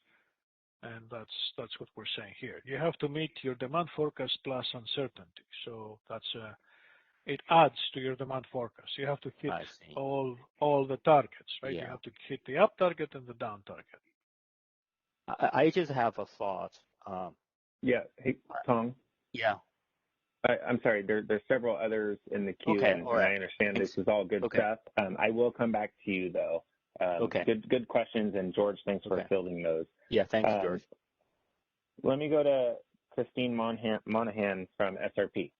And that's what we're saying here. You have to meet your demand forecast plus uncertainty. So that's it adds to your demand forecast. You have to hit all the targets, right? You have to hit the up target and the down target.
I just have a thought.
Hey, Tom.
Yeah.
I'm sorry, there's several others in the queue, and I understand this is all good stuff. I will come back to you, though. Good questions, and George, thanks for fielding those.
Yeah, thanks, George.
Let me go to Christine Monahan from SRP.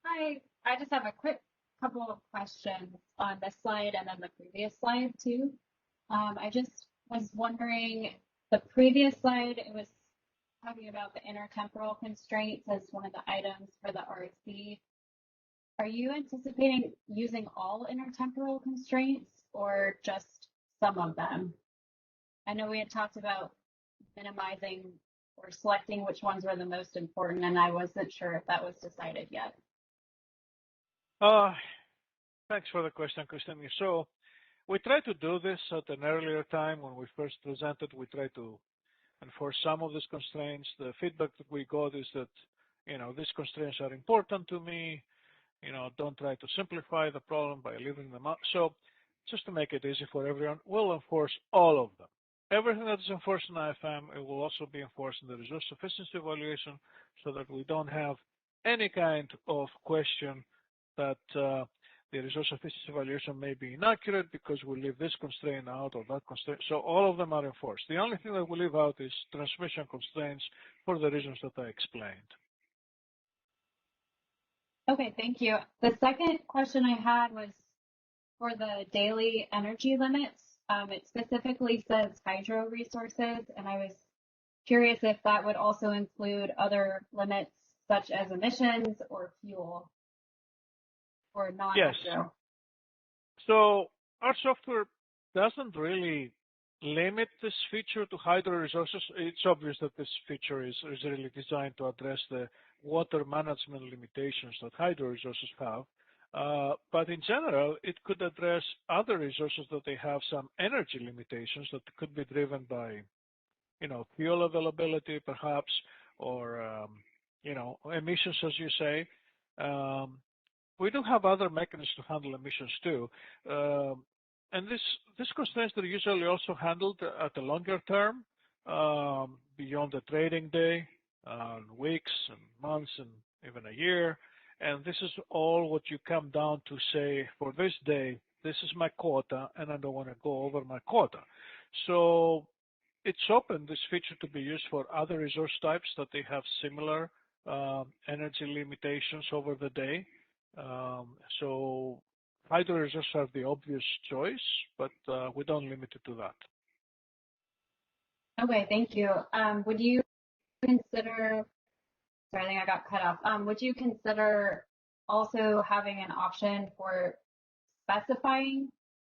Hi, I just have a quick couple of questions on this slide and then the previous slide too. I just was wondering, the previous slide, it was talking about the intertemporal constraints as one of the items for the RSC. Are you anticipating using all intertemporal constraints or just some of them? I know we had talked about minimizing or selecting which ones were the most important, and I wasn't sure if that was decided yet.
Thanks for the question, Christina. So we tried to do this at an earlier time when we first presented. We tried to enforce some of these constraints. The feedback that we got is that, these constraints are important to me. Don't try to simplify the problem by leaving them out. So just to make it easy for everyone, we'll enforce all of them. Everything that is enforced in IFM, it will also be enforced in the resource sufficiency evaluation so that we don't have any kind of question that the resource sufficiency evaluation may be inaccurate because we leave this constraint out or that constraint. So all of them are enforced. The only thing that we leave out is transmission constraints for the reasons that I explained.
Okay, thank you. The second question I had was for the daily energy limits. It specifically says hydro resources, and I was curious if that would also include other limits such as emissions or fuel or non-hydro.
Yes. So our software doesn't really limit this feature to hydro resources. It's obvious that this feature is really designed to address the water management limitations that hydro resources have. But in general, it could address other resources that they have some energy limitations that could be driven by, fuel availability perhaps, or, emissions, as you say. We do have other mechanisms to handle emissions too. And these constraints are usually also handled at a longer term, beyond the trading day, weeks and months and even a year. And this is all what you come down to say, for this day, this is my quota, and I don't want to go over my quota. So it's open, this feature, to be used for other resource types that they have similar energy limitations over the day. So hydro resources are the obvious choice, but we don't limit it to that.
Okay, thank you. Would you consider, sorry, I think I got cut off. Would you consider also having an option for specifying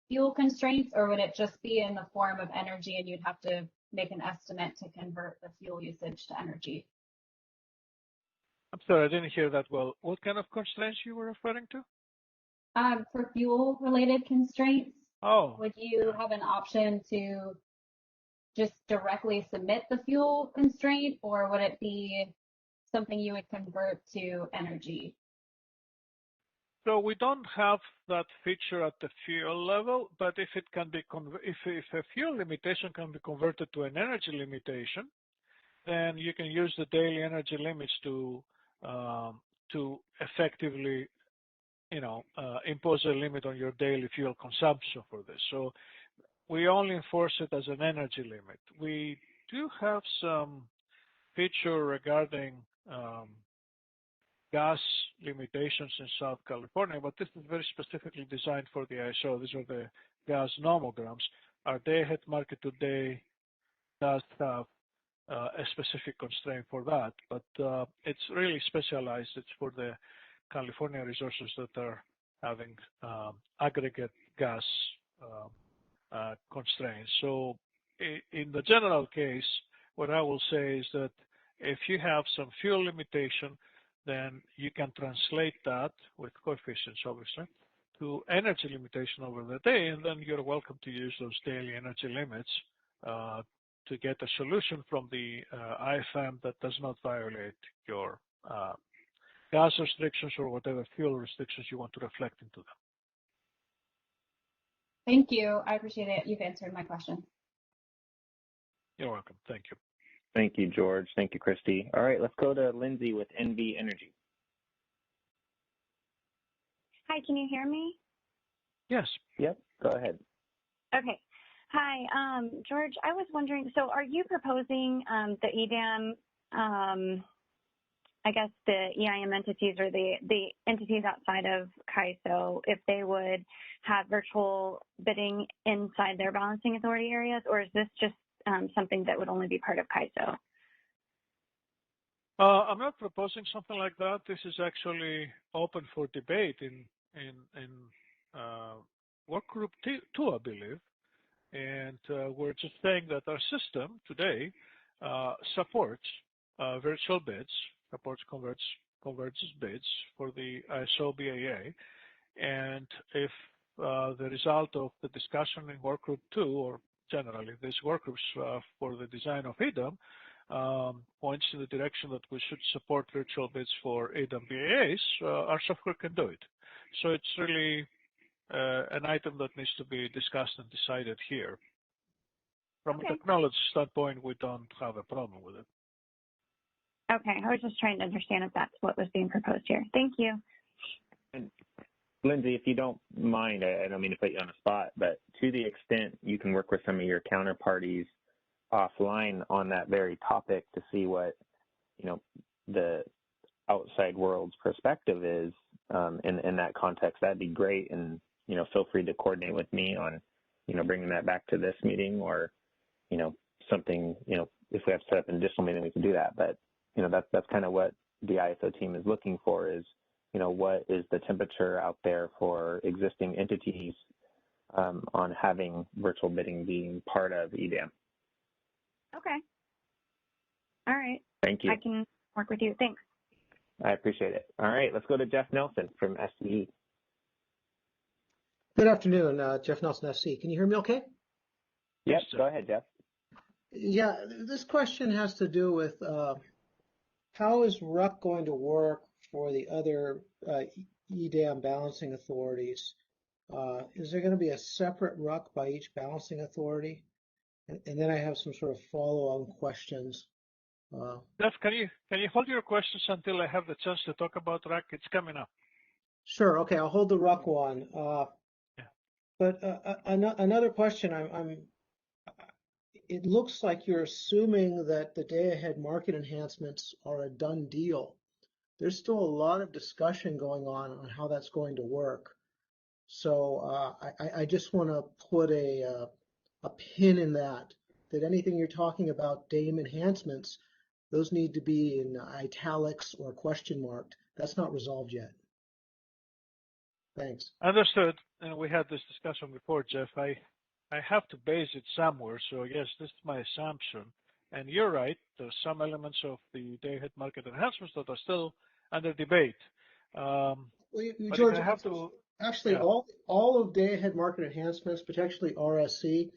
fuel constraints, or would it just be in the form of energy and you'd have to make an estimate to convert the fuel usage to energy?
I'm sorry, I didn't hear that well. What kind of constraints you were referring to?
For fuel-related constraints, would you have an option to just directly submit the fuel constraint, or would it be something you would convert to energy?
So we don't have that feature at the fuel level, but if it can be if a fuel limitation can be converted to an energy limitation, then you can use the daily energy limits to effectively, impose a limit on your daily fuel consumption for this. So we only enforce it as an energy limit. We do have some feature regarding gas limitations in South California, but this is very specifically designed for the ISO. These are the gas nomograms. Our day-ahead market today does have a specific constraint for that, but it's really specialized. It's for the California resources that are having aggregate gas constraints. So in the general case, what I will say is that if you have some fuel limitation, then you can translate that with coefficients, obviously, to energy limitation over the day, and then you're welcome to use those daily energy limits to get a solution from the IFM that does not violate your gas restrictions or whatever fuel restrictions you want to reflect into them.
Thank you. I appreciate it. You've answered my question.
You're welcome. Thank you.
Thank you, George. Thank you, Christy. All right, let's go to Lindsay with NV Energy.
Hi, can you hear me?
Yes.
Yep, go ahead.
Okay. Hi, George, I was wondering, so are you proposing the EDAM, I guess the EIM entities or the entities outside of CAISO, if they would have virtual bidding inside their balancing authority areas, or is this just something that would only be part of CAISO?
I'm not proposing something like that. This is actually open for debate in work group 2, I believe. And we're just saying that our system today supports virtual bids, supports converges bids for the ISO BAA. And if the result of the discussion in work group 2, or generally these work groups for the design of EDAM, points in the direction that we should support virtual bids for EDAM BAAs, our software can do it. So it's really an item that needs to be discussed and decided here. From a technology standpoint, we don't have a problem with it.
Okay, I was just trying to understand if that's what was being proposed here. Thank you.
And Lindsay, if you don't mind, I don't mean to put you on a spot, but to the extent you can work with some of your counterparties offline on that very topic to see what, the outside world's perspective is in that context, that'd be great. And, feel free to coordinate with me on, bringing that back to this meeting or, something, if we have to set up an additional meeting, we can do that. But, that's kind of what the ISO team is looking for is, what is the temperature out there for existing entities on having virtual bidding being part of EDAM.
Okay. All right.
Thank you.
I can work with you. Thanks.
I appreciate it. All right, let's go to Jeff Nelson from SCE.
Good afternoon, Jeff Nelson, SC. Can you hear me okay?
Yes, go ahead, Jeff.
Yeah, this question has to do with how is RUC going to work for the other EDAM balancing authorities? Is there going to be a separate RUC by each balancing authority? And then I have some sort of follow-on questions.
Jeff, can you hold your questions until I have the chance to talk about RUC? It's coming up.
Sure. Okay, I'll hold the RUC one. But another question, it looks like you're assuming that the day-ahead market enhancements are a done deal. There's still a lot of discussion going on how that's going to work. So I just want to put a pin in that anything you're talking about DAME enhancements, those need to be in italics or question marked. That's not resolved yet. Thanks.
Understood. And we had this discussion before, Jeff. I have to base it somewhere. So yes, this is my assumption. And you're right. There's some elements of the day-ahead market enhancements that are still under debate.
George, actually, all of day-ahead market enhancements, potentially RSC,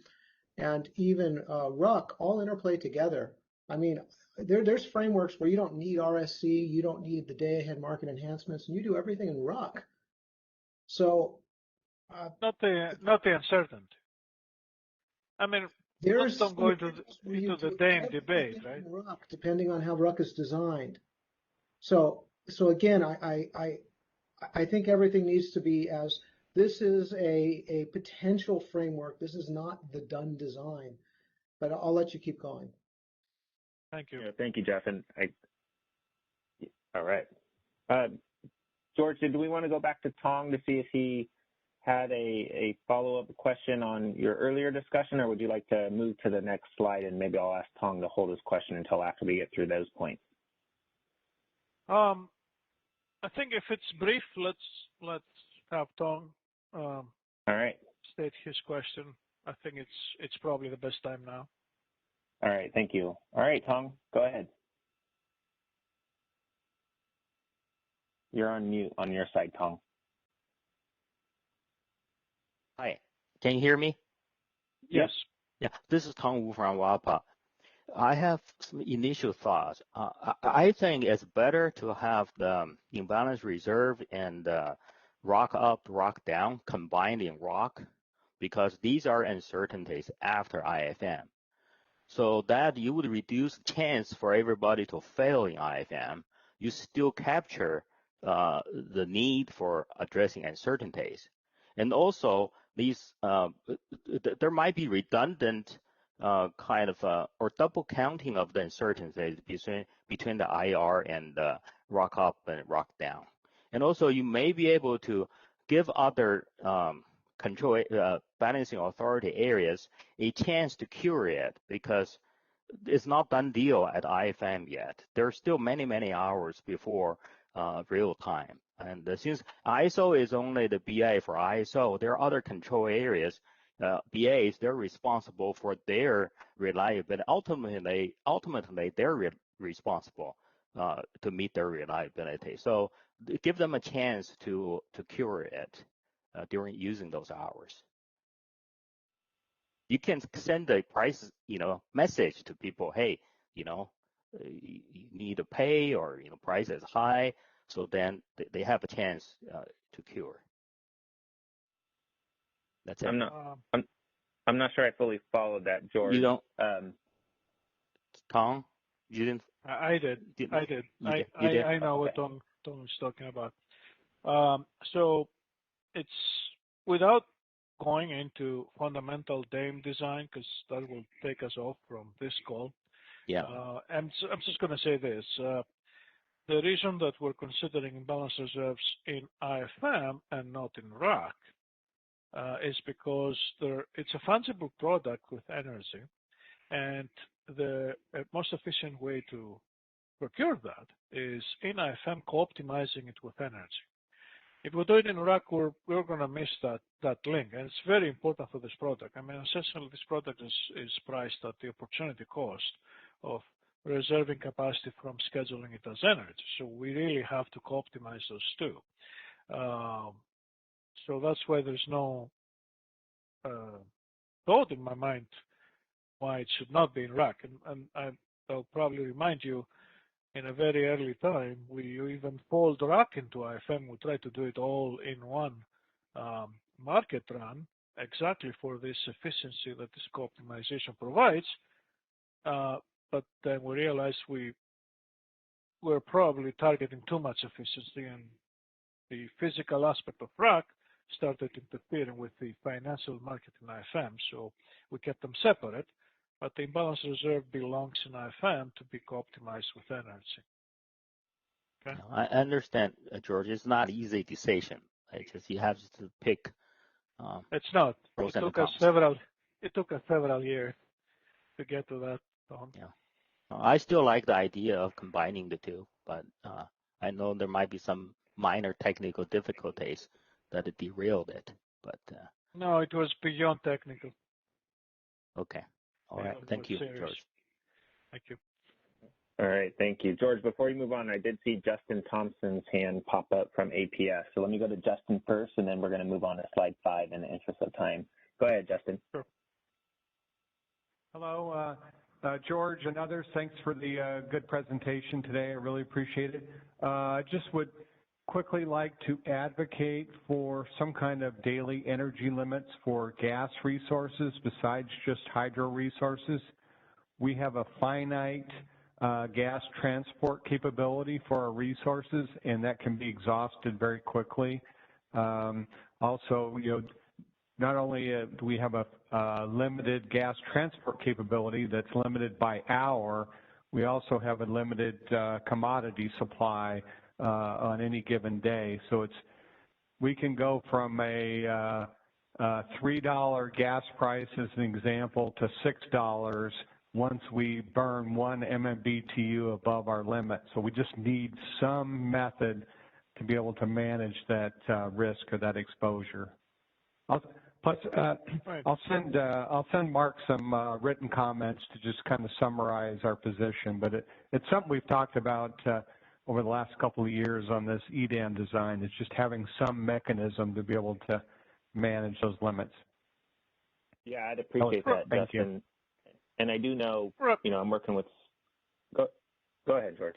and even RUC, all interplay together. I mean, there's frameworks where you don't need RSC, you don't need the day-ahead market enhancements, and you do everything in RUC. So,
not the uncertainty. I mean, let's don't go into the DAME debate, right?
RUC, depending on how RUC is designed. So again, I think everything needs to be as this is a potential framework. This is not the done design. But I'll let you keep going.
Thank you.
Thank you, Jeff. And all right. George, did we want to go back to Tong to see if he had a follow-up question on your earlier discussion, or would you like to move to the next slide and maybe I'll ask Tong to hold his question until after we get through those points?
I think if it's brief, let's have Tong
all right.
state his question. I think it's probably the best time now.
All right, thank you. All right, Tong, go ahead. You're on mute on your side, Tong.
Hi, can you hear me?
Yes.
Yeah, this is Tong Wu from WAPA. I have some initial thoughts. I think it's better to have the imbalance reserve and rock up, rock down combined in rock, because these are uncertainties after IFM. So that you would reduce the chance for everybody to fail in IFM. You still capture the need for addressing uncertainties. And also, these there might be redundant kind of or double counting of the uncertainties between the IR and the rock up and rock down. And also, you may be able to give other control balancing authority areas a chance to cure it, because it's not done deal at IFM yet. There's still many hours before real time. And since ISO is only the BA for ISO, there are other control areas. BAs, they're responsible for their reliability. Ultimately, they're responsible to meet their reliability. So give them a chance to cure it during using those hours. You can send a price, message to people. Hey, you need to pay, or price is high. So then they have a chance to cure. That's it.
I'm not sure I fully followed that, George.
You don't. Tong, you didn't.
I did. I know what Tong is talking about. So it's without going into fundamental DAME design, because that will take us off from this call.
Yeah.
I'm just going to say this. The reason that we're considering imbalance reserves in IFM and not in RAC is because it's a fungible product with energy, and the most efficient way to procure that is in IFM co-optimizing it with energy. If we do it in RAC, we're going to miss that link, and it's very important for this product. I mean, essentially, this product is priced at the opportunity cost of reserving capacity from scheduling it as energy. So we really have to co-optimize those two. So that's why there's no thought in my mind why it should not be in RAC. And I'll probably remind you, in a very early time, we even fold RAC into IFM. We try to do it all in one market run, exactly for this efficiency that this co-optimization provides. But then we realized we're probably targeting too much efficiency, and the physical aspect of RAC started interfering with the financial market in IFM. So we kept them separate, but the imbalance reserve belongs in IFM to be co-optimized with energy. Okay?
I understand, George. It's not an easy decision. It's just you have to pick.
It's not.
It
took us several years to get to that.
Yeah. I still like the idea of combining the two, but I know there might be some minor technical difficulties that it derailed it. But
no, it was beyond technical.
Okay. All right. Thank you,
serious.
George.
Thank you.
All right, thank you. George, before you move on, I did see Justin Thompson's hand pop up from APS. So let me go to Justin first, and then we're going to move on to slide 5 in the interest of time. Go ahead, Justin.
Sure.
Hello, George and others. Thanks for the good presentation today. I really appreciate it. Just would quickly like to advocate for some kind of daily energy limits for gas resources besides just hydro resources. We have a finite gas transport capability for our resources, and that can be exhausted very quickly. Also, not only do we have a limited gas transport capability that's limited by hour, we also have a limited commodity supply on any given day. So we can go from a $3 gas price as an example to $6 once we burn 1 MMBTU above our limit. So we just need some method to be able to manage that risk or that exposure. I'll send Mark some written comments to just kind of summarize our position, but it's something we've talked about over the last couple of years on this EDAM design. It's just having some mechanism to be able to manage those limits.
Yeah, I'd appreciate that,
Thank
Justin.
you.
And I do know, I'm working with. Go ahead, George.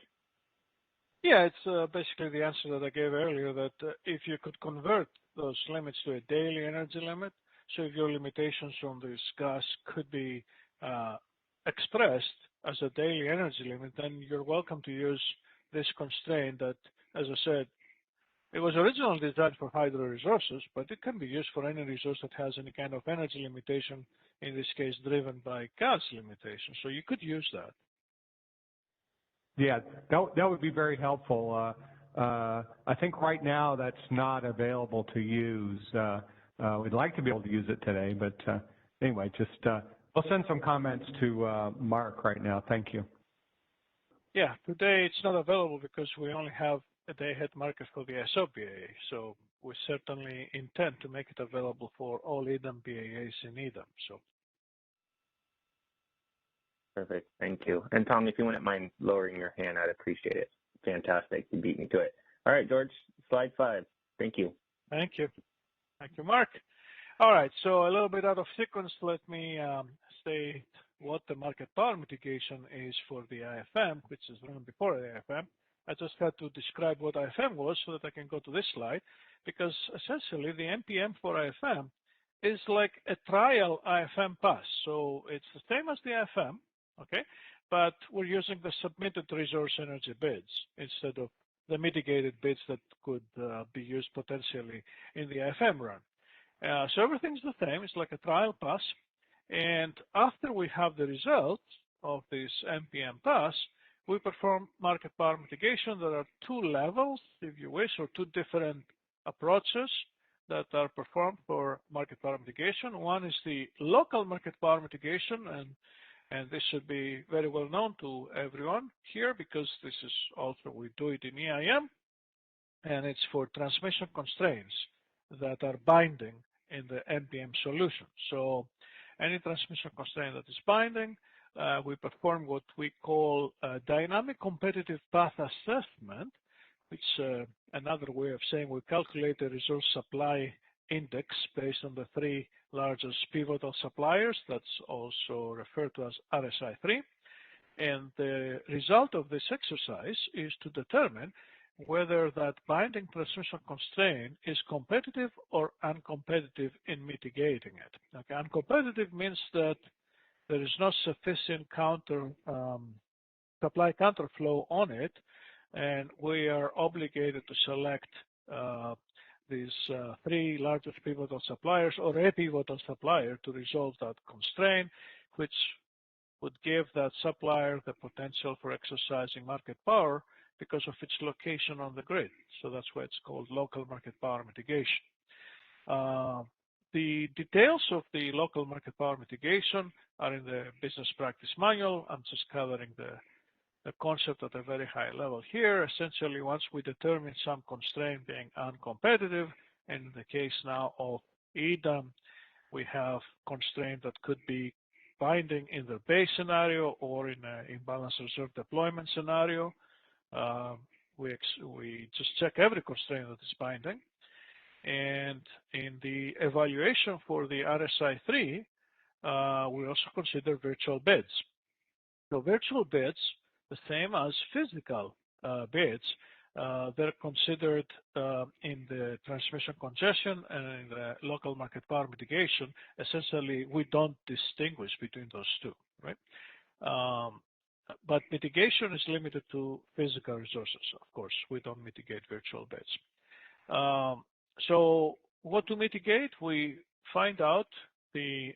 Yeah, it's basically the answer that I gave earlier, that if you could convert those limits to a daily energy limit, so if your limitations on this gas could be expressed as a daily energy limit, then you're welcome to use this constraint that, as I said, it was originally designed for hydro resources, but it can be used for any resource that has any kind of energy limitation, in this case driven by gas limitation. So you could use that.
Yeah, that would be very helpful. I think right now that's not available to use. We'd like to be able to use it today, but anyway, just I'll send some comments to Mark right now. Thank you.
Yeah, today it's not available because we only have a day-ahead market for the ISO BAA. So we certainly intend to make it available for all EDAM BAAs in EDAM. So.
Perfect. Thank you. And Tom, if you wouldn't mind lowering your hand, I'd appreciate it. Fantastic. You beat me to it. All right, George, slide 5. Thank you.
Thank you. Thank you, Mark. All right, so a little bit out of sequence, let me state what the market power mitigation is for the IFM, which is run before the IFM. I just had to describe what IFM was so that I can go to this slide, because essentially the MPM for IFM is like a trial IFM pass. So it's the same as the IFM, okay? But we're using the submitted resource energy bids instead of the mitigated bids that could be used potentially in the IFM run. So everything's the same. It's like a trial pass. And after we have the results of this MPM pass, we perform market power mitigation. There are 2 levels, if you wish, or 2 different approaches that are performed for market power mitigation. One is the local market power mitigation, and this should be very well known to everyone here because this is also, we do it in EIM, and it's for transmission constraints that are binding in the MPM solution. So any transmission constraint that is binding, we perform what we call a dynamic competitive path assessment, which another way of saying we calculate the resource supply index based on the 3 largest pivotal suppliers. That's also referred to as RSI3. And the result of this exercise is to determine whether that binding transmission constraint is competitive or uncompetitive in mitigating it. Okay, uncompetitive means that there is not sufficient supply counterflow on it, and we are obligated to select these 3 largest pivotal suppliers or a pivotal supplier to resolve that constraint, which would give that supplier the potential for exercising market power because of its location on the grid. So that's why it's called local market power mitigation. The details of the local market power mitigation are in the business practice manual. I'm just covering the concept at a very high level here. Essentially, once we determine some constraint being uncompetitive, in the case now of EDAM, we have constraint that could be binding in the base scenario or in an imbalance reserve deployment scenario. We just check every constraint that is binding. And in the evaluation for the RSI3, we also consider virtual bids. So virtual bids, the same as physical bids, they're considered in the transmission congestion and in the local market power mitigation. Essentially, we don't distinguish between those 2, right? But mitigation is limited to physical resources, of course. We don't mitigate virtual bids. So what to mitigate? We find out the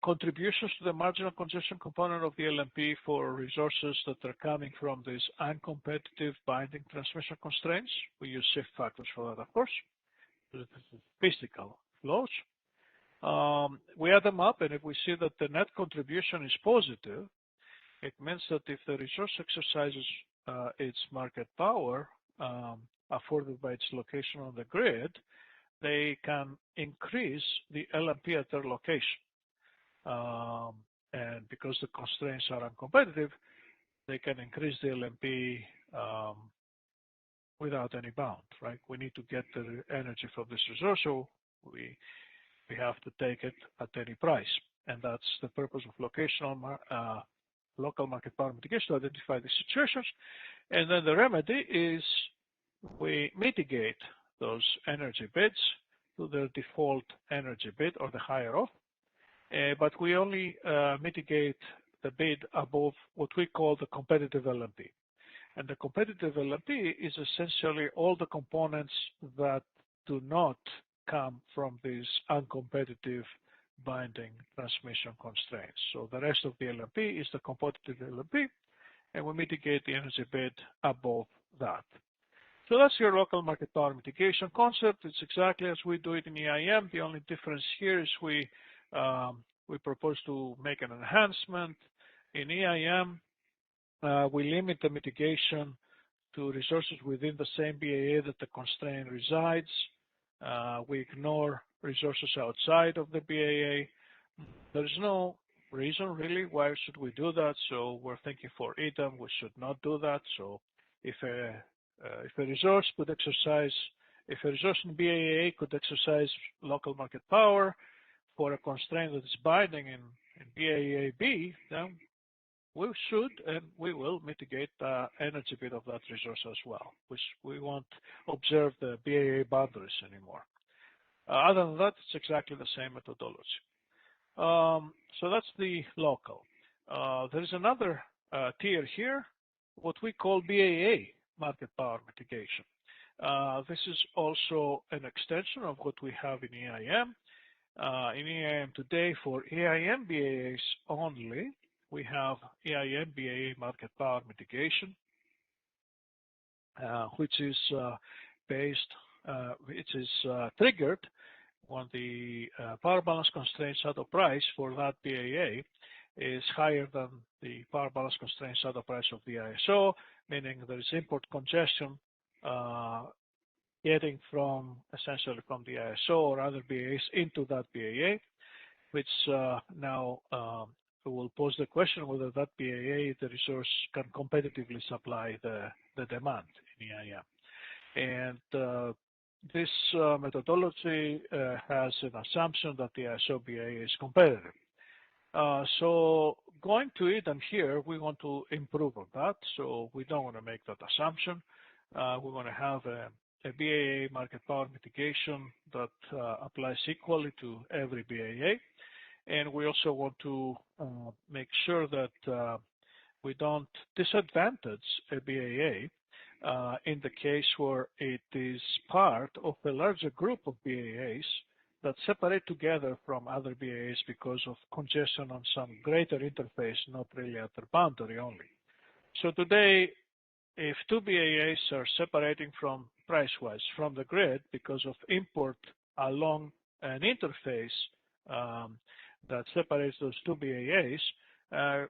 contributions to the marginal congestion component of the LMP for resources that are coming from these uncompetitive binding transmission constraints. We use shift factors for that, of course. This is physical flows. We add them up, and if we see that the net contribution is positive, it means that if the resource exercises its market power afforded by its location on the grid, they can increase the LMP at their location. And because the constraints are uncompetitive, they can increase the LMP without any bound, right? We need to get the energy from this resource, so we have to take it at any price. And that's the purpose of local market power mitigation, to identify the situations. And then the remedy is we mitigate those energy bids to their default energy bid or the higher of. But we only mitigate the bid above what we call the competitive LMP. And the competitive LMP is essentially all the components that do not come from these uncompetitive binding transmission constraints. So the rest of the LMP is the competitive LMP, and we mitigate the energy bid above that. So that's your local market power mitigation concept. It's exactly as we do it in EIM. The only difference here is we propose to make an enhancement. In EIM, we limit the mitigation to resources within the same BAA that the constraint resides. We ignore resources outside of the BAA. There's no reason really why should we do that. So we're thinking for EDAM, we should not do that. So if a resource could exercise, if a resource in BAA could exercise local market power for a constraint that is binding in BAA-B, then we should and we will mitigate the energy bid of that resource as well, which we won't observe the BAA boundaries anymore. Other than that, it's exactly the same methodology. So that's the local. There is another tier here, what we call BAA market power mitigation. This is also an extension of what we have in EIM. In EIM today, for EIM BAAs only, we have EIM BAA market power mitigation, which is triggered when the power balance constraint shadow price for that BAA is higher than the power balance constraint shadow price of the ISO, meaning there is import congestion getting from essentially from the ISO or other BAAs into that BAA, which now will pose the question whether that BAA, the resource, can competitively supply the demand in EIM. And this methodology has an assumption that the ISO BAA is competitive. So going to EDAM here, we want to improve on that. So we don't want to make that assumption. We want to have a BAA market power mitigation that applies equally to every BAA. And we also want to make sure that we don't disadvantage a BAA in the case where it is part of a larger group of BAAs that separate together from other BAAs because of congestion on some greater interface, not really at the boundary only. So today, if two BAAs are separating from price-wise from the grid because of import along an interface that separates those two BAAs,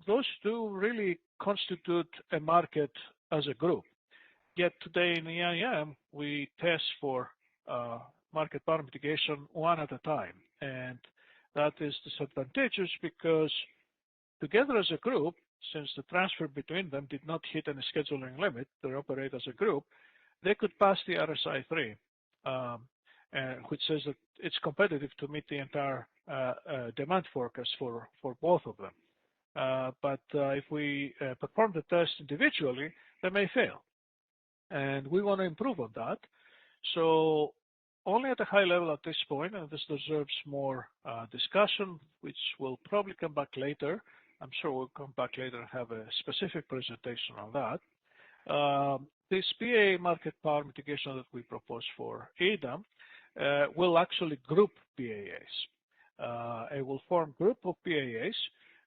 those two really constitute a market as a group. Yet today in EIM, we test for market power mitigation one at a time. And that is disadvantageous because together as a group, since the transfer between them did not hit any scheduling limit, they operate as a group, they could pass the RSI-3, which says that it's competitive to meet the entire demand forecast for both of them. But if we perform the test individually, they may fail. And we want to improve on that. So only at a high level at this point, and this deserves more discussion, which will probably come back later. I'm sure we'll come back later and have a specific presentation on that. This BAA market power mitigation that we propose for EDAM will actually group BAAs. it will form group of BAAs,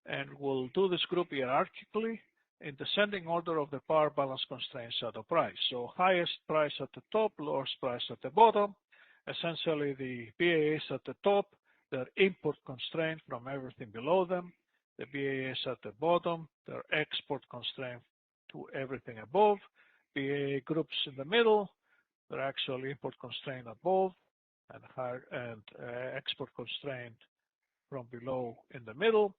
and we'll do this group hierarchically in descending order of the power balance constraints at the price. So highest price at the top, lowest price at the bottom. Essentially, the BAAs at the top, they're import constrained from everything below them. The BAAs at the bottom, they're export constrained to everything above. BAA groups in the middle, they're actually import constrained above and export constrained from below in the middle.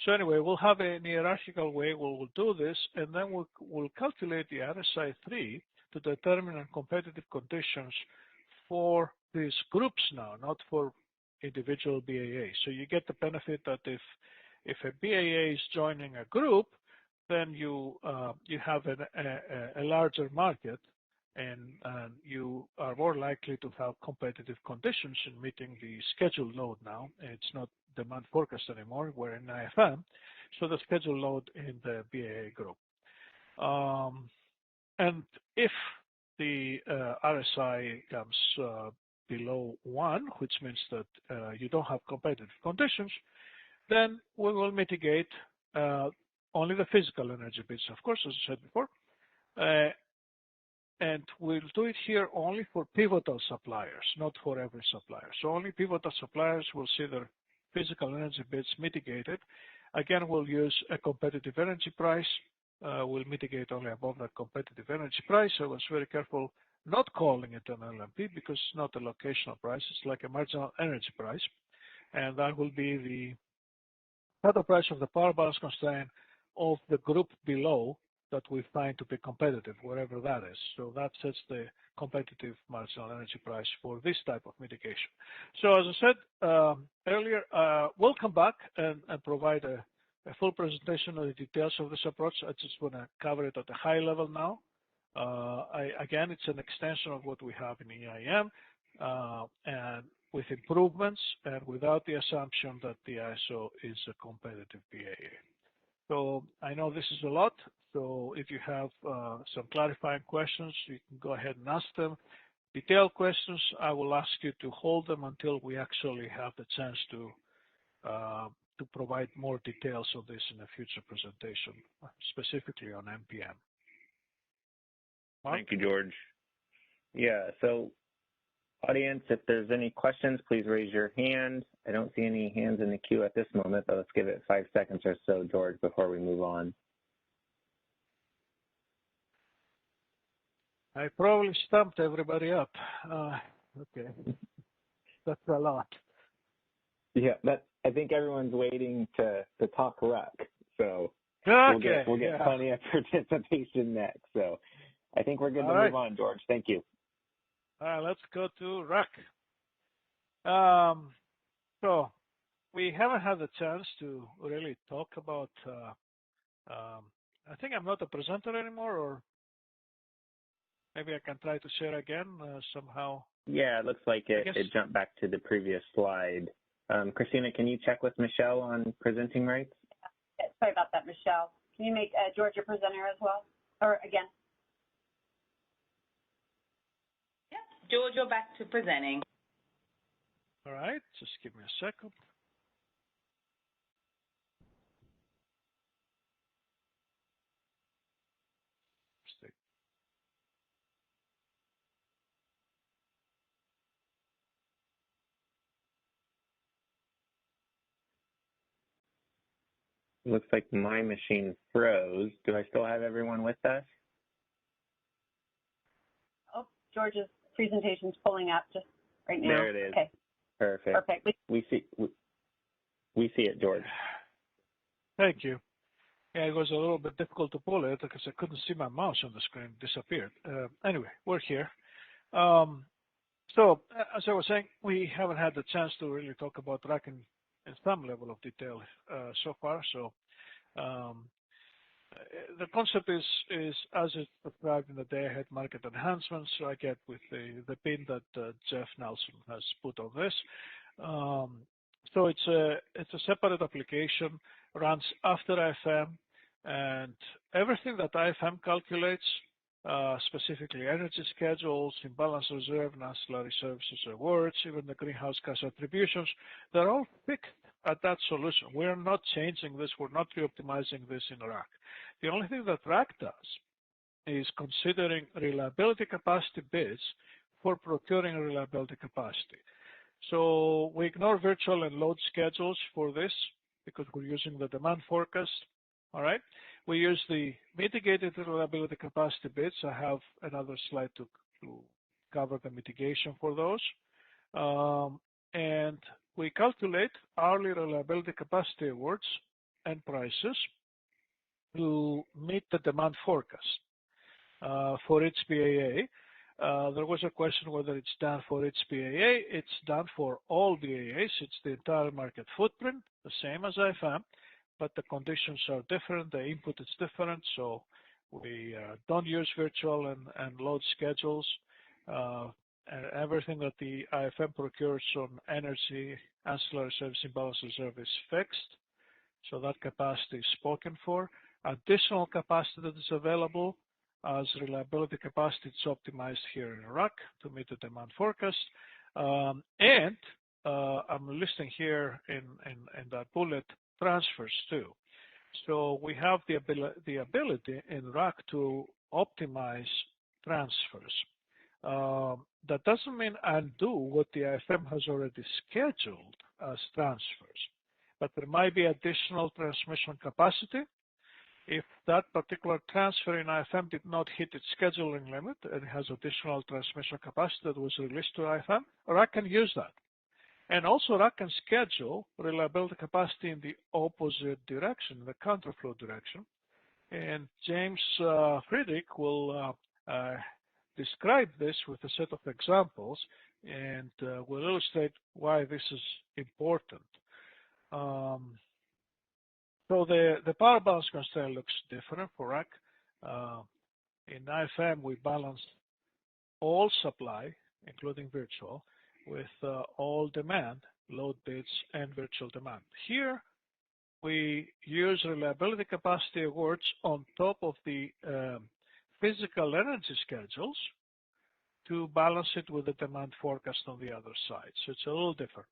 So anyway, we'll have a hierarchical way we'll do this, and then we'll calculate the RSI3 to determine competitive conditions for these groups now, not for individual BAAs. So you get the benefit that if a BAA is joining a group, then you have a larger market, and you are more likely to have competitive conditions in meeting the scheduled load now. It's not demand forecast anymore, we're in IFM, so the scheduled load in the BAA group. And if the RSI comes below 1, which means that you don't have competitive conditions, then we will mitigate only the physical energy bits, of course, as I said before. And we'll do it here only for pivotal suppliers, not for every supplier. So only pivotal suppliers will see their physical energy bits mitigated. Again, we'll use a competitive energy price. We'll mitigate only above that competitive energy price. So I was very careful not calling it an LMP because it's not a locational price. It's like a marginal energy price. And that will be the total price of the power balance constraint of the group below that we find to be competitive, wherever that is. So that sets the competitive marginal energy price for this type of mitigation. So as I said earlier, we'll come back and provide a full presentation of the details of this approach. I just want to cover it at a high level now. Again, it's an extension of what we have in EIM, and with improvements and without the assumption that the ISO is a competitive BAA. So I know this is a lot, so if you have some clarifying questions, you can go ahead and ask them. Detailed questions, I will ask you to hold them until we actually have the chance to provide more details of this in a future presentation, specifically on MPM. Mark?
Thank you, George. Yeah, so audience, if there's any questions, please raise your hand. I don't see any hands in the queue at this moment, but let's give it 5 seconds or so, George, before we move on.
I probably stumped everybody up. Okay, that's a lot.
Yeah, I think everyone's waiting to talk RUC, so
okay,
we'll get plenty of participation next. So I think we're good to move on, George. Thank you.
Let's go to RUC. So we haven't had the chance to really talk about, I think I'm not a presenter anymore, or maybe I can try to share again somehow.
Yeah, it looks like it jumped back to the previous slide. Christina, can you check with Michelle on presenting rights?
Sorry about that, Michelle. Can you make George a presenter as well, or again?
George, you're back to presenting.
All right, just give me a second.
Looks like my machine froze. Do I still have everyone with us?
Oh, George's presentation's pulling up just right now.
There it is.
Okay.
Perfect. We see it, George.
Thank you. Yeah, it was a little bit difficult to pull it because I couldn't see my mouse on the screen. It disappeared. Anyway, we're here. So as I was saying, we haven't had the chance to really talk about RUC in some level of detail so far. So the concept is as it's described in the day-ahead market enhancements. So I get with the pin that Jeff Nelson has put on this. So it's a separate application, runs after IFM, and everything that IFM calculates specifically energy schedules, imbalance reserve, and ancillary services awards, even the greenhouse gas attributions, they're all fixed at that solution. We're not changing this. We're not re-optimizing this in RAC. The only thing that RAC does is considering reliability capacity bids for procuring reliability capacity. So we ignore virtual and load schedules for this because we're using the demand forecast. All right. We use the mitigated reliability capacity bids. I have another slide to cover the mitigation for those. And we calculate hourly reliability capacity awards and prices to meet the demand forecast for each BAA. There was a question whether it's done for each BAA. It's done for all BAAs. It's the entire market footprint, the same as IFM, but the conditions are different. The input is different, so we don't use virtual and load schedules. And everything that the IFM procures on energy, ancillary service, imbalance reserve is fixed, so that capacity is spoken for. Additional capacity that is available as reliability capacity, it's optimized here in RAC to meet the demand forecast. And I'm listing here in that bullet transfers too. So we have the ability in RAC to optimize transfers. That doesn't mean undo what the IFM has already scheduled as transfers, but there might be additional transmission capacity. If that particular transfer in IFM did not hit its scheduling limit and has additional transmission capacity that was released to IFM, RAC can use that. And also RAC can schedule reliability capacity in the opposite direction, the counterflow direction. And James Friedrich will describe this with a set of examples and will illustrate why this is important. So the power balance constraint looks different for RAC. In IFM, we balance all supply, including virtual, with all demand, load bids, and virtual demand. Here, we use reliability capacity awards on top of the physical energy schedules to balance it with the demand forecast on the other side. So it's a little different.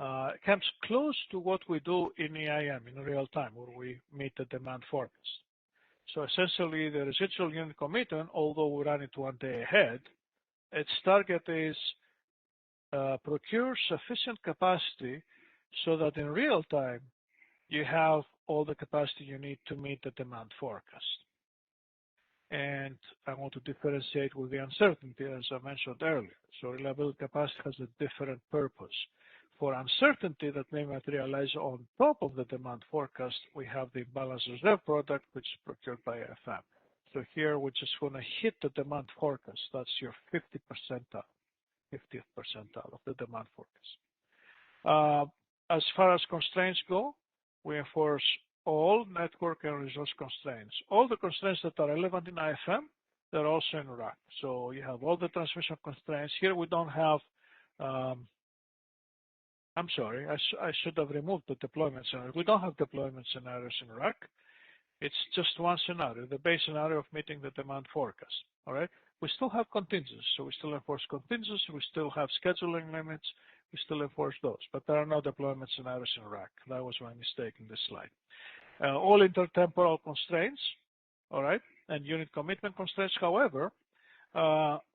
It comes close to what we do in EIM in real time, where we meet the demand forecast. So essentially, the residual unit commitment, although we run it 1 day ahead, its target is procure sufficient capacity so that in real time, you have all the capacity you need to meet the demand forecast. And I want to differentiate with the uncertainty, as I mentioned earlier. So reliability capacity has a different purpose. For uncertainty that may materialize on top of the demand forecast, we have the imbalance reserve product, which is procured by IFM. So here, we just want to hit the demand forecast. That's your 50th percentile of the demand forecast. As far as constraints go, we enforce all network and resource constraints. All the constraints that are relevant in IFM, they're also in RAC. So you have all the transmission constraints. Here we don't have, I'm sorry, I should have removed the deployment scenario. We don't have deployment scenarios in RAC. It's just one scenario, the base scenario of meeting the demand forecast. All right. We still have contingencies, so we still enforce contingencies. We still have scheduling limits. We still enforce those, but there are no deployment scenarios in RAC. That was my mistake in this slide. All intertemporal constraints, all right, and unit commitment constraints. However,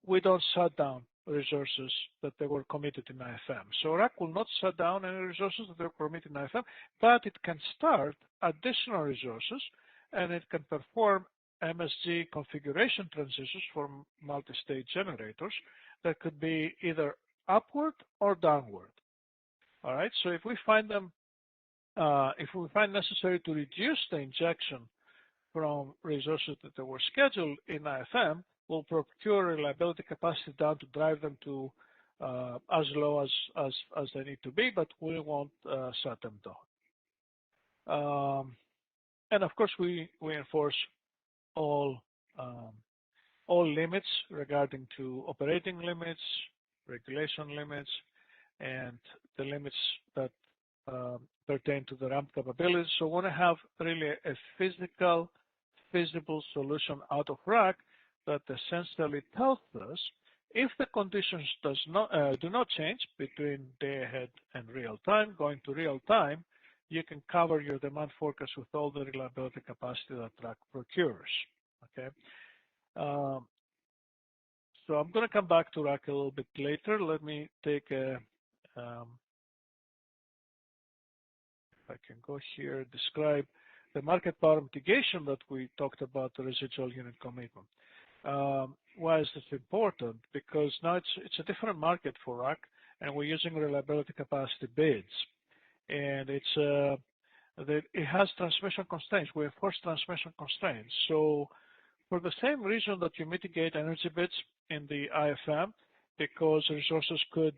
we don't shut down resources that they were committed in IFM. So RAC will not shut down any resources that they were committed in IFM, but it can start additional resources, and it can perform MSG configuration transitions for multi-stage generators that could be either upward or downward. All right. So if we find them, if we find necessary to reduce the injection from resources that they were scheduled in IFM, we'll procure reliability capacity down to drive them to as low as they need to be, but we won't shut them down. And of course, we enforce all limits regarding to operating limits, regulation limits, and the limits that pertain to the ramp capabilities. So we want to have really a physical, feasible solution out of RAC that essentially tells us if the conditions do not change between day ahead and real time, going to real time, you can cover your demand forecast with all the reliability capacity that RAC procures. Okay. So I'm going to come back to RAC a little bit later. Let me take a, if I can go here, describe the market power mitigation that we talked about, the residual unit commitment. Why is this important? Because now it's a different market for RAC, and we're using reliability capacity bids. And it has transmission constraints. We have forced transmission constraints. So for the same reason that you mitigate energy bids in the IFM, because resources could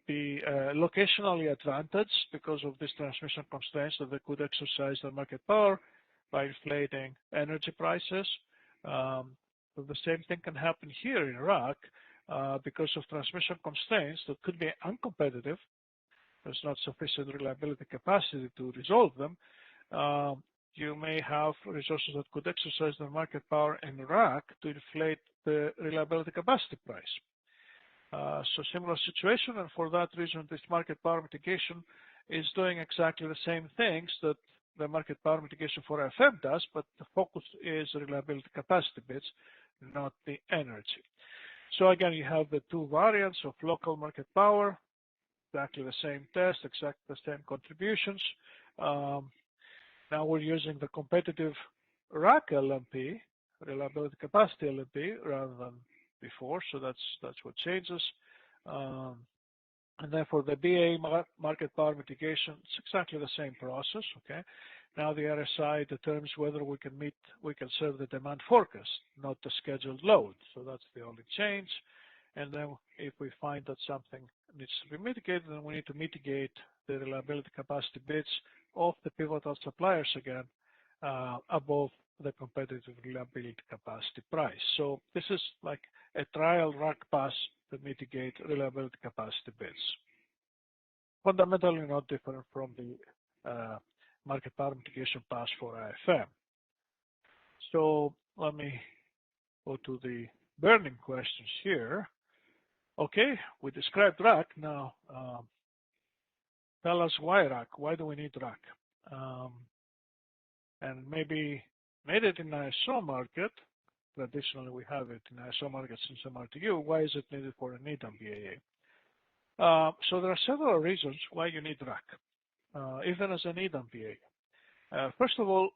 be locationally advantaged because of these transmission constraints, that they could exercise their market power by inflating energy prices. So the same thing can happen here in RAC because of transmission constraints that could be uncompetitive. There's not sufficient reliability capacity to resolve them. You may have resources that could exercise their market power in RAC to inflate the reliability capacity price. So similar situation, and for that reason, this market power mitigation is doing exactly the same things that the market power mitigation for IFM does, but the focus is reliability capacity bids, not the energy. So again, you have the two variants of local market power, exactly the same test, exactly the same contributions. Now we're using the competitive RAC LMP, reliability capacity LMP, rather than before, so that's what changes. And then for the BA market power mitigation, it's exactly the same process. Okay. Now the RSI determines whether we can serve the demand forecast, not the scheduled load. So that's the only change. And then if we find that something needs to be mitigated, then we need to mitigate the reliability capacity bids of the pivotal suppliers again above the competitive reliability capacity price. So this is like a trial RAC pass to mitigate reliability capacity bids. Fundamentally not different from the market power mitigation pass for IFM. So let me go to the burning questions here. Okay, we described RAC. Now tell us why RAC. Why do we need RAC? And maybe made it in ISO market. Traditionally, we have it in ISO market since MRTU. Why is it needed for an EDAM BAA? So there are several reasons why you need RAC, even as an EDAM BAA. First of all,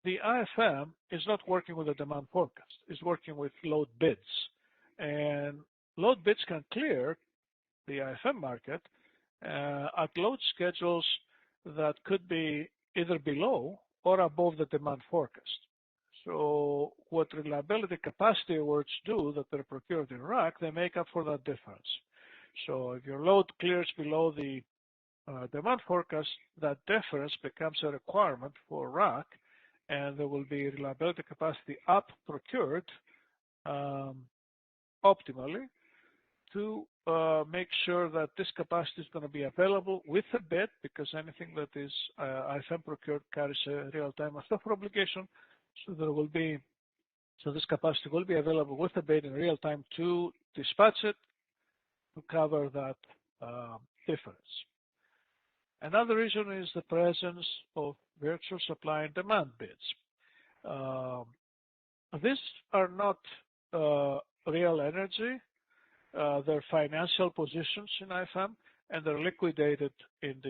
the IFM is not working with a demand forecast. It's working with load bids. And load bids can clear the IFM market at load schedules that could be either below or above the demand forecast. So what reliability capacity awards do that they're procured in RAC, they make up for that difference. So if your load clears below the demand forecast, that difference becomes a requirement for RAC, and there will be reliability capacity up procured optimally to make sure that this capacity is going to be available with a bid, because anything that is IFM procured carries a real-time offer obligation. So there will be, this capacity will be available with a bid in real time to dispatch it to cover that difference. Another reason is the presence of virtual supply and demand bids. These are not real energy. They're financial positions in IFM, and they're liquidated in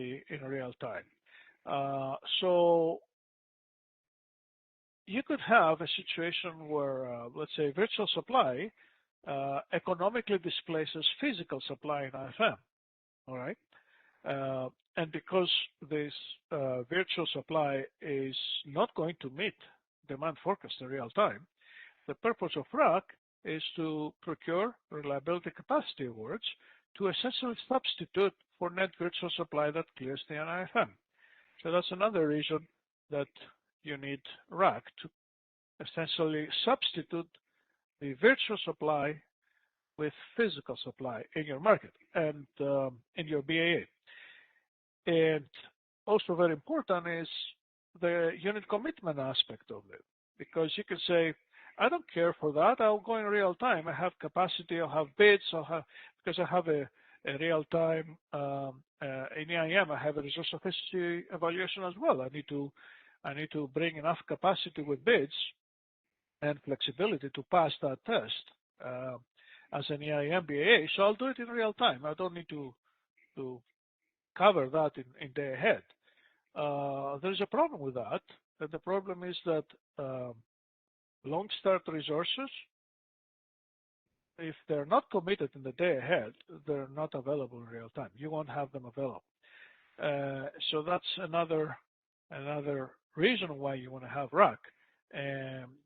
real time. So you could have a situation where, let's say, virtual supply economically displaces physical supply in IFM. All right. And because this virtual supply is not going to meet demand forecast in real time, the purpose of RAC is to procure reliability capacity awards to essentially substitute for net virtual supply that clears the IFM. So that's another reason that you need RAC to essentially substitute the virtual supply with physical supply in your market and in your BAA. And also very important is the unit commitment aspect of it, because you can say, I don't care for that. I'll go in real time. I have capacity. I'll have bids. Because I have a real time in EIM. I have a resource efficiency evaluation as well. I need to bring enough capacity with bids and flexibility to pass that test as an EIM BAA. So I'll do it in real time. I don't need to cover that in day ahead. There's a problem with that. And the problem is that long start resources, if they're not committed in the day ahead, they're not available in real time. You won't have them available. So that's another reason why you want to have RAC.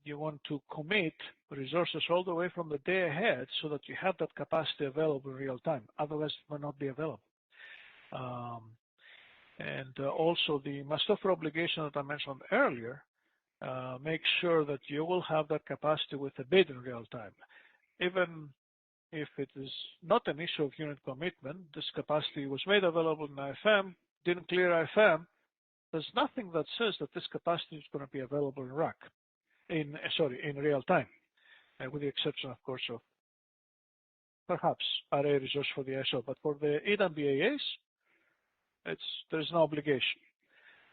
You want to commit resources all the way from the day ahead so that you have that capacity available in real time. Otherwise, it will not be available. Also the master offer obligation that I mentioned earlier, make sure that you will have that capacity with a bid in real time. Even if it is not an issue of unit commitment, this capacity was made available in IFM, didn't clear IFM, there's nothing that says that this capacity is going to be available in RAC, in real time, with the exception, of course, of perhaps array resource for the ISO. But for the EDAM BAAs, there's no obligation.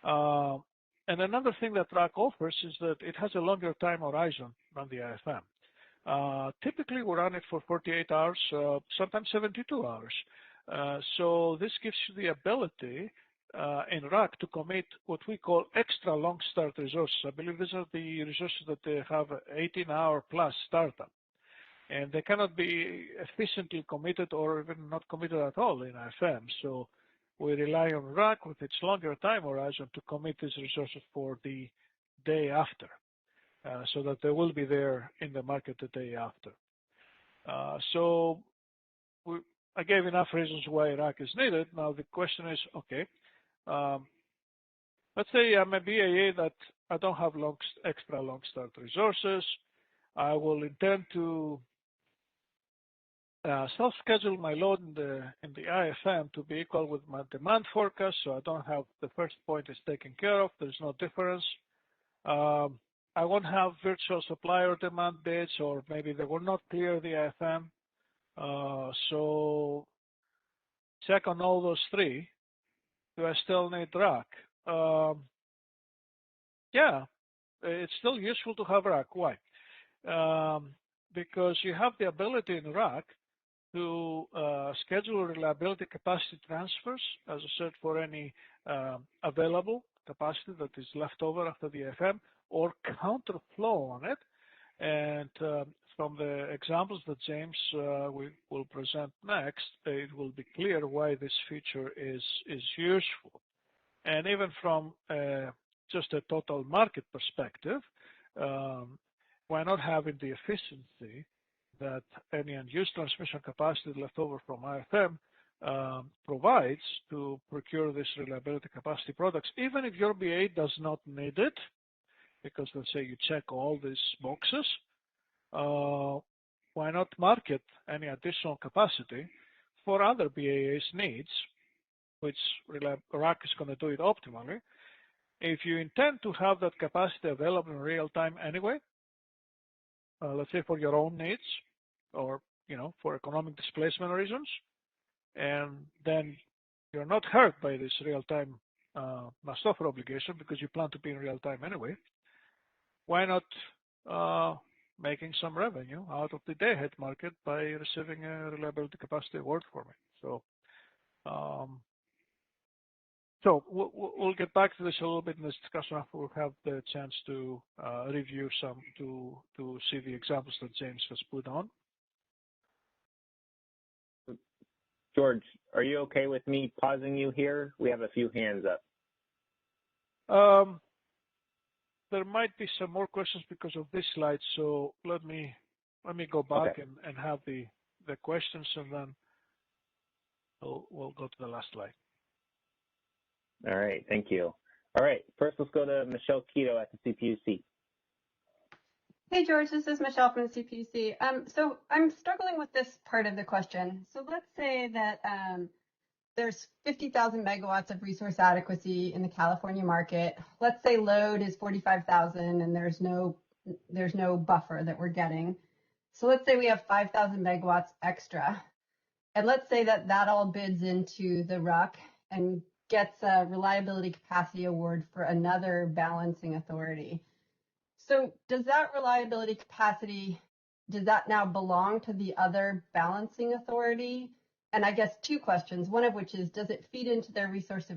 And another thing that RAC offers is that it has a longer time horizon than the IFM. Typically, we run it for 48 hours, sometimes 72 hours. So this gives you the ability in RAC to commit what we call extra long start resources. I believe these are the resources that they have 18-hour plus startup. And they cannot be efficiently committed or even not committed at all in IFM. So we rely on RAC with its longer time horizon to commit these resources for the day after, so that they will be there in the market the day after. I gave enough reasons why RAC is needed. Now the question is, okay, let's say I'm a BAA that I don't have extra long start resources. I will intend to self-schedule my load in the IFM to be equal with my demand forecast, so I don't have the first point is taken care of. There's no difference. I won't have virtual supplier demand bids, or maybe they will not clear the IFM. So check on all those three. Do I still need RAC? Yeah, it's still useful to have RAC. Why? Because you have the ability in RAC to schedule reliability capacity transfers, as I said, for any available capacity that is left over after the FM, or counter flow on it. And from the examples that James will present next, it will be clear why this feature is useful. And even from just a total market perspective, why not having the efficiency that any unused transmission capacity left over from IFM provides to procure this reliability capacity products, even if your BA does not need it, because let's say you check all these boxes, why not market any additional capacity for other BAA's needs, which RAC is going to do it optimally. If you intend to have that capacity available in real time anyway, let's say for your own needs, or for economic displacement reasons, and then you're not hurt by this real-time must offer obligation because you plan to be in real time anyway, why not making some revenue out of the day-ahead market by receiving a reliability capacity award for me? So we'll get back to this a little bit in this discussion after we have the chance to review some, to see the examples that James has put on.
George, are you okay with me pausing you here? We have a few hands up.
There might be some more questions because of this slide, so let me go back and have the questions, and then we'll go to the last slide.
All right, thank you. All right, first let's go to Michelle Keto at the CPUC.
Hey, George, this is Michelle from the CPUC. So I'm struggling with this part of the question. So let's say that there's 50,000 megawatts of resource adequacy in the California market. Let's say load is 45,000 and there's no there's no buffer that we're getting. So let's say we have 5,000 megawatts extra, and let's say that that all bids into the RUC and gets a reliability capacity award for another balancing authority. So does that reliability capacity, does that now belong to the other balancing authority? And I guess two questions, one of which is, does it feed into their resource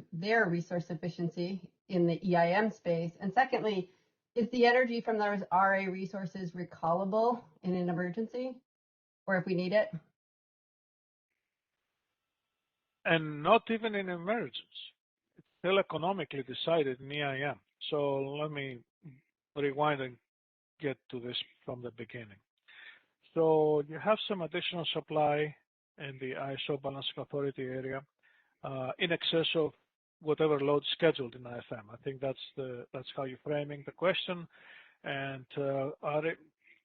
efficiency in the EIM space? And secondly, is the energy from those RA resources recallable in an emergency or if we need it?
And not even in emergency. It's still economically decided in EIM. So let me rewind and get to this from the beginning. So you have some additional supply in the ISO Balancing Authority area in excess of whatever load scheduled in IFM. I think that's how you're framing the question. And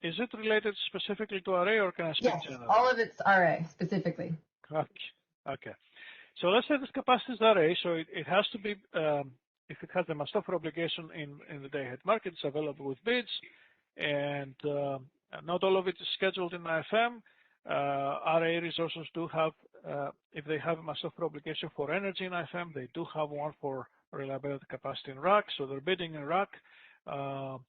is it related specifically to RA, or can I speak generally?
Yes, all of it's RA specifically.
Okay. So let's say this capacity is RA, so it has to be, if it has the must-offer obligation in the day-ahead market, it's available with bids, and not all of it is scheduled in IFM. RA resources do have, if they have a must-offer obligation for energy in IFM, they do have one for reliability capacity in RUC, so they're bidding in RUC.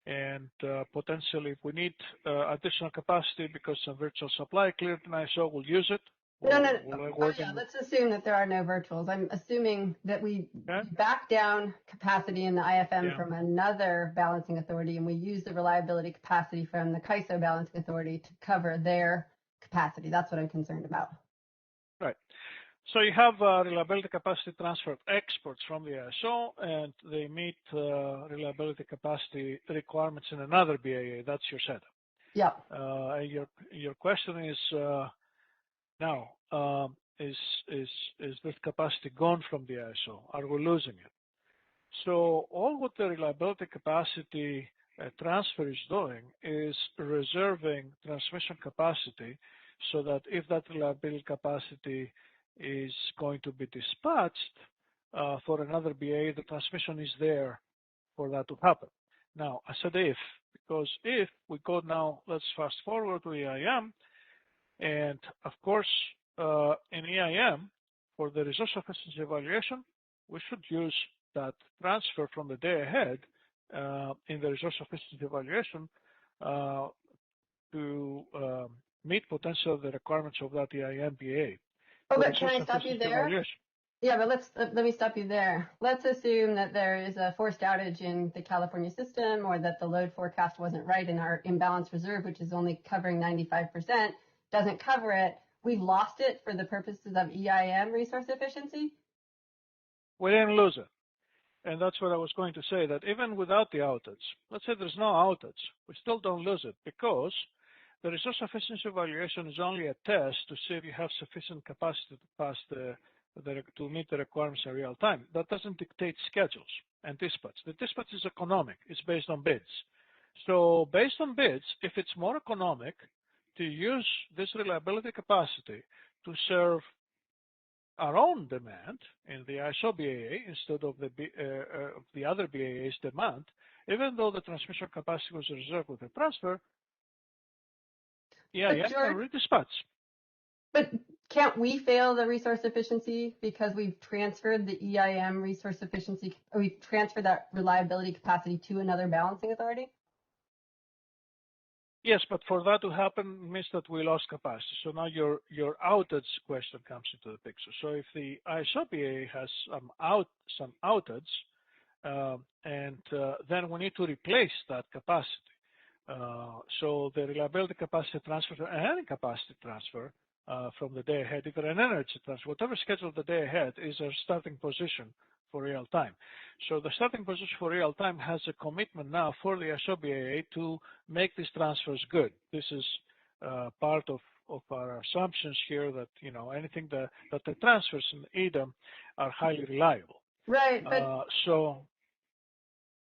And potentially, if we need additional capacity because some virtual supply cleared in ISO, we'll use it.
Let's assume that there are no virtuals. I'm assuming that we back down capacity in the IFM from another balancing authority, and we use the reliability capacity from the CAISO balancing authority to cover their capacity. That's what I'm concerned about.
Right. So you have reliability capacity transferred exports from the ISO, and they meet reliability capacity requirements in another BAA. That's your setup.
Yeah.
Your question is, now, is this capacity gone from the ISO? Are we losing it? So all what the reliability capacity transfer is doing is reserving transmission capacity so that if that reliability capacity is going to be dispatched for another BA, the transmission is there for that to happen. Now, I said if, because if we go now, let's fast forward to EIM, and of course, in EIM, for the resource efficiency evaluation, we should use that transfer from the day ahead in the resource efficiency evaluation to meet potential the requirements of that EIM BA.
Oh, but can I stop you there? Yeah, but let me stop you there. Let's assume that there is a forced outage in the California system, or that the load forecast wasn't right in our imbalance reserve, which is only covering 95%, doesn't cover it. We've lost it for the purposes of EIM resource efficiency?
We didn't lose it. And that's what I was going to say, that even without the outage, let's say there's no outage, we still don't lose it, because the resource efficiency evaluation is only a test to see if you have sufficient capacity to pass to meet the requirements in real time. That doesn't dictate schedules and dispatch. The dispatch is economic. It's based on bids. So based on bids, if it's more economic to use this reliability capacity to serve our own demand in the ISO BAA instead of the other BAA's demand, even though the transmission capacity was reserved with the transfer, can redispatch.
But can't we fail the resource efficiency because we've transferred the EIM resource efficiency, or we've transferred that reliability capacity to another balancing authority?
Yes, but for that to happen means that we lost capacity. So now your outage question comes into the picture. So if the ISO BAA has some outage, then we need to replace that capacity. So the reliability capacity transfer and any capacity transfer from the day ahead, either an energy transfer, whatever schedule the day ahead is our starting position for real time. So the starting position for real time has a commitment now for the ISO BAA to make these transfers good. This is part of our assumptions here that, anything that the transfers in EDAM are highly reliable.
Right, but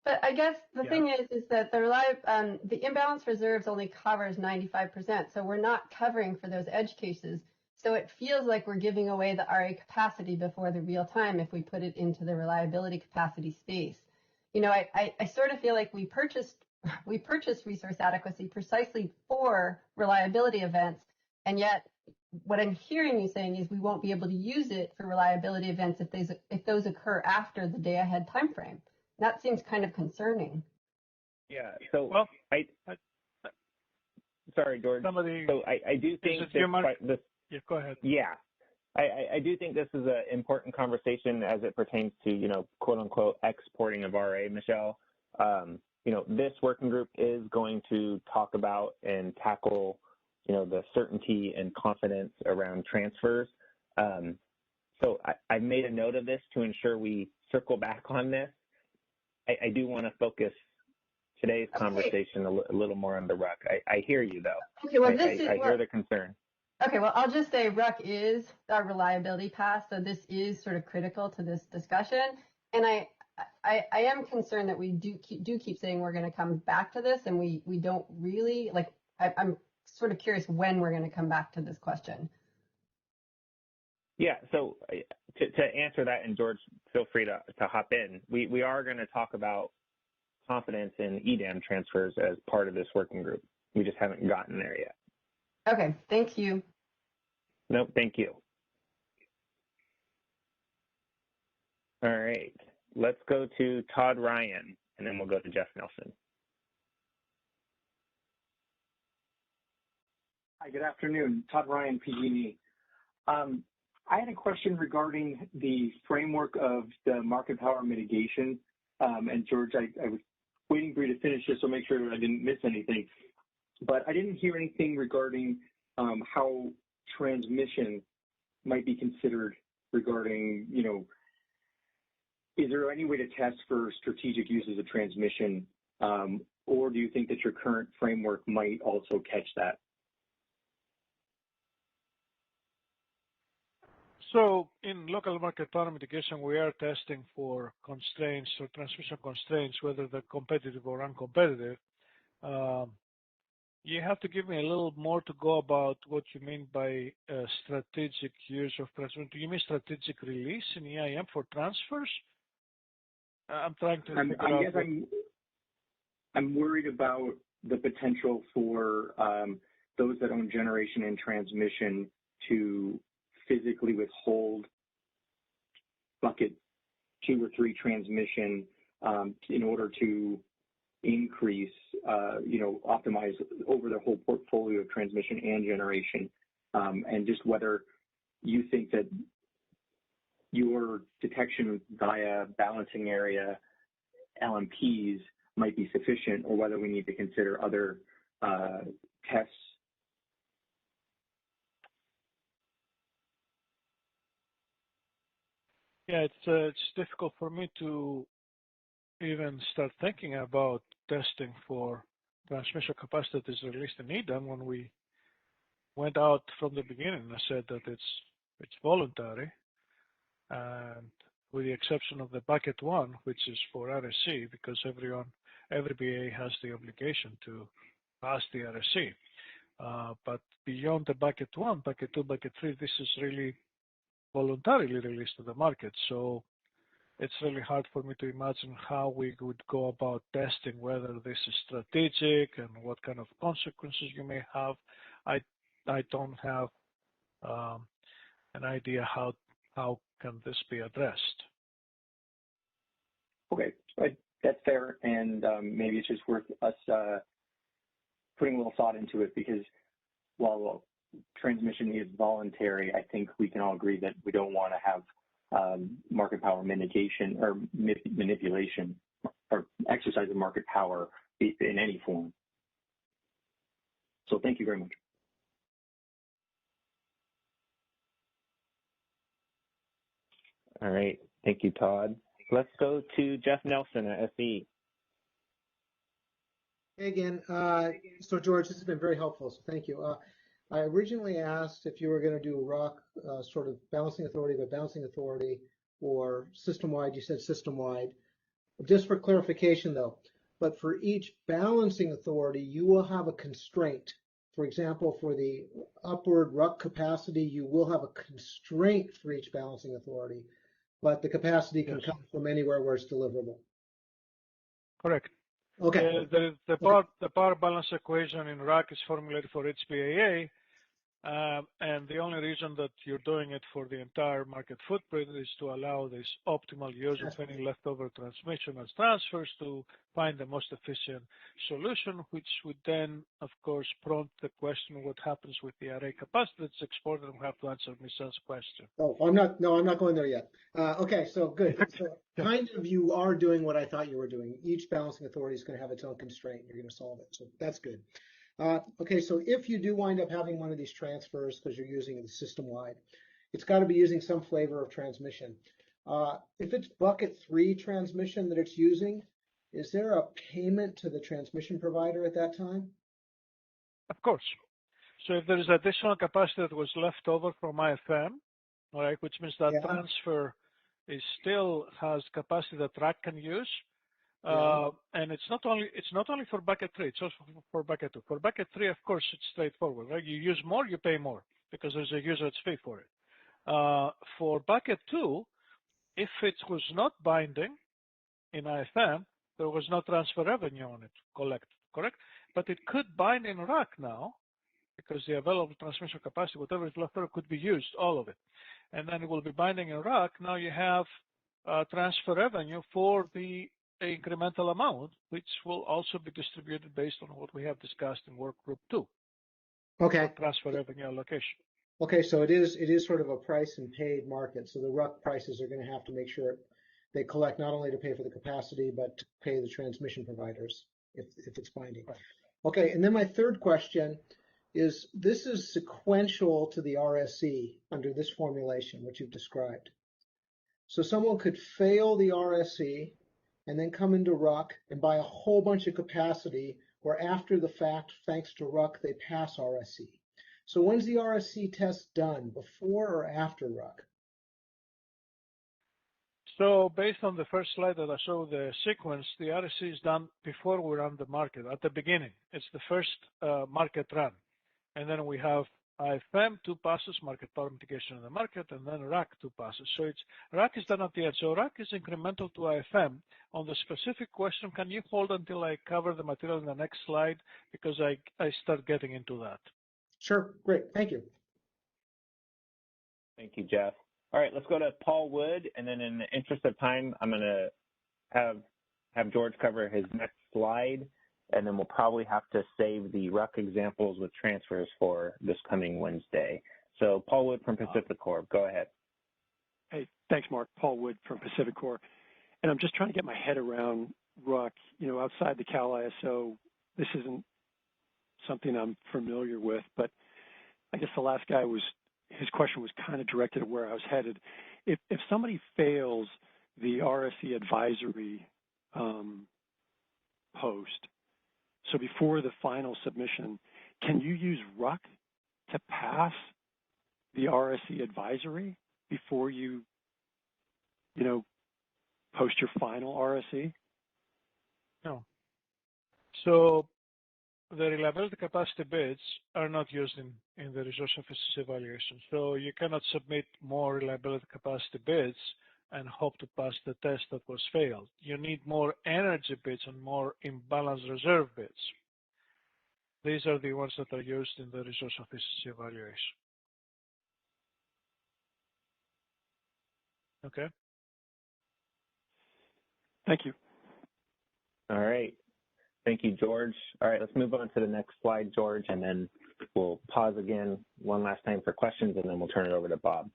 but I guess the thing is that the imbalance reserves only covers 95%, so we're not covering for those edge cases. So it feels like we're giving away the RA capacity before the real time if we put it into the reliability capacity space. I sort of feel like we purchased we purchase resource adequacy precisely for reliability events, and yet what I'm hearing you saying is we won't be able to use it for reliability events if those occur after the day ahead timeframe. That seems kind of concerning.
Yeah. So
well,
sorry, George. So I do think this.
Yeah, go ahead.
Yeah. I do think this is an important conversation as it pertains to, quote unquote, exporting of RA, Michelle. This working group is going to talk about and tackle, the certainty and confidence around transfers. So I made a note of this to ensure we circle back on this. I do want to focus today's conversation a little more on the RUC. I hear you, though.
Okay, well,
I hear the concern.
Okay, well, I'll just say RUC is our reliability path, so this is sort of critical to this discussion. And I am concerned that we do keep saying we're going to come back to this, and we don't really, I'm sort of curious when we're going to come back to this question.
Yeah, so to answer that, and George, feel free to hop in, we are going to talk about confidence in EDAM transfers as part of this working group. We just haven't gotten there yet.
Okay, thank you.
No, thank you. All right, let's go to Todd Ryan, and then we'll go to Jeff Nelson.
Hi, good afternoon. Todd Ryan, PG&E. I had a question regarding the framework of the market power mitigation. And George, I was waiting for you to finish this, so make sure that I didn't miss anything. But I didn't hear anything regarding how transmission might be considered regarding, is there any way to test for strategic uses of transmission, or do you think that your current framework might also catch that?
So in local market power mitigation, we are testing for constraints or transmission constraints, whether they're competitive or uncompetitive. You have to give me a little more to go about what you mean by strategic use of transmission. Do you mean strategic release in EIM for transfers? I'm trying to figure out.
I'm worried about the potential for those that own generation and transmission to physically withhold bucket 2 or 3 transmission in order to increase, optimize over their whole portfolio of transmission and generation, and just whether you think that your detection via balancing area LMPs might be sufficient, or whether we need to consider other tests.
Yeah, it's difficult for me to even start thinking about testing for transmission capacity that is released in EDAM when we went out from the beginning. I said that it's voluntary, and with the exception of the bucket 1, which is for RSC, because every BA has the obligation to pass the RSC. But beyond the bucket 1, bucket 2, bucket 3, this is really voluntarily released to the market. So it's really hard for me to imagine how we would go about testing whether this is strategic and what kind of consequences you may have. I don't have an idea how can this be addressed.
Okay, that's fair, and maybe it's just worth us putting a little thought into it, because while transmission is voluntary, I think we can all agree that we don't want to have market power mitigation or manipulation or exercise of market power in any form. So thank you very much.
All right, thank you, Todd. Let's go to Jeff Nelson at SE.
Hey again. So George, this has been very helpful, so thank you. I originally asked if you were going to do ROC sort of balancing authority by balancing authority or system-wide. You said system-wide. Just for clarification, though, but for each balancing authority, you will have a constraint. For example, for the upward RUC capacity, you will have a constraint for each balancing authority, but the capacity can come from anywhere where it's deliverable.
Correct.
Okay.
The power balance equation in RAC is formulated for HPAA, and the only reason that you're doing it for the entire market footprint is to allow this optimal use of any leftover transmission as transfers to find the most efficient solution, which would then, of course, prompt the question what happens with the array capacity that's exported, and we have to answer Michelle's question.
Oh, I'm not going there yet. Okay, so good. So kind of you are doing what I thought you were doing. Each balancing authority is going to have its own constraint. You're going to solve it. So that's good. Okay, so if you do wind up having one of these transfers because you're using it system-wide, it's got to be using some flavor of transmission. If it's bucket 3 transmission that it's using, is there a payment to the transmission provider at that time?
Of course. So if there is additional capacity that was left over from IFM, all right, which means that transfer is still has capacity that RAC can use. And it's not only for bucket 3, it's also for bucket 2. For bucket 3, of course, it's straightforward, right? You use more, you pay more because there's a usage fee for it. For bucket 2, if it was not binding in IFM, there was no transfer revenue on it correct? But it could bind in RAC now because the available transmission capacity, whatever is left over, could be used, all of it. And then it will be binding in RAC. Now you have transfer revenue for the incremental amount, which will also be distributed based on what we have discussed in work group 2.
Okay.
Transfer revenue allocation.
Okay, so it is sort of a price and paid market. So the RUC prices are going to have to make sure they collect not only to pay for the capacity, but to pay the transmission providers if it's binding. Right. Okay, and then my third question is, this is sequential to the RSE under this formulation, which you've described. So someone could fail the RSE and then come into RUC and buy a whole bunch of capacity, where after the fact, thanks to RUC, they pass RSE. So when's the RSE test done, before or after RUC?
So based on the first slide that I showed the sequence, the RSE is done before we run the market, at the beginning. It's the first market run. And then we have IFM 2 passes, market power mitigation in the market, and then RAC 2 passes. So it's RAC is done at the end. So RAC is incremental to IFM. On the specific question, can you hold until I cover the material in the next slide? Because I start getting into that.
Sure, great, thank you.
Thank you, Jeff. All right, let's go to Paul Wood, and then in the interest of time, I'm going to have George cover his next slide, and then we'll probably have to save the RUC examples with transfers for this coming Wednesday. So Paul Wood from PacifiCorp, go ahead.
Hey, thanks, Mark. Paul Wood from PacifiCorp. And I'm just trying to get my head around RUC. You know, outside the Cal ISO, this isn't something I'm familiar with, but I guess the last guy his question was kind of directed at where I was headed. If somebody fails the RSE advisory post, so before the final submission, can you use RUC to pass the RSE advisory before you post your final RSE?
No. So the reliability capacity bids are not used in the resource efficiency evaluation. So you cannot submit more reliability capacity bids and hope to pass the test that was failed. You need more energy bids and more imbalanced reserve bids. These are the ones that are used in the resource efficiency evaluation. Okay.
Thank you.
All right. Thank you, George. All right, let's move on to the next slide, George, and then we'll pause again one last time for questions, and then we'll turn it over to Bob.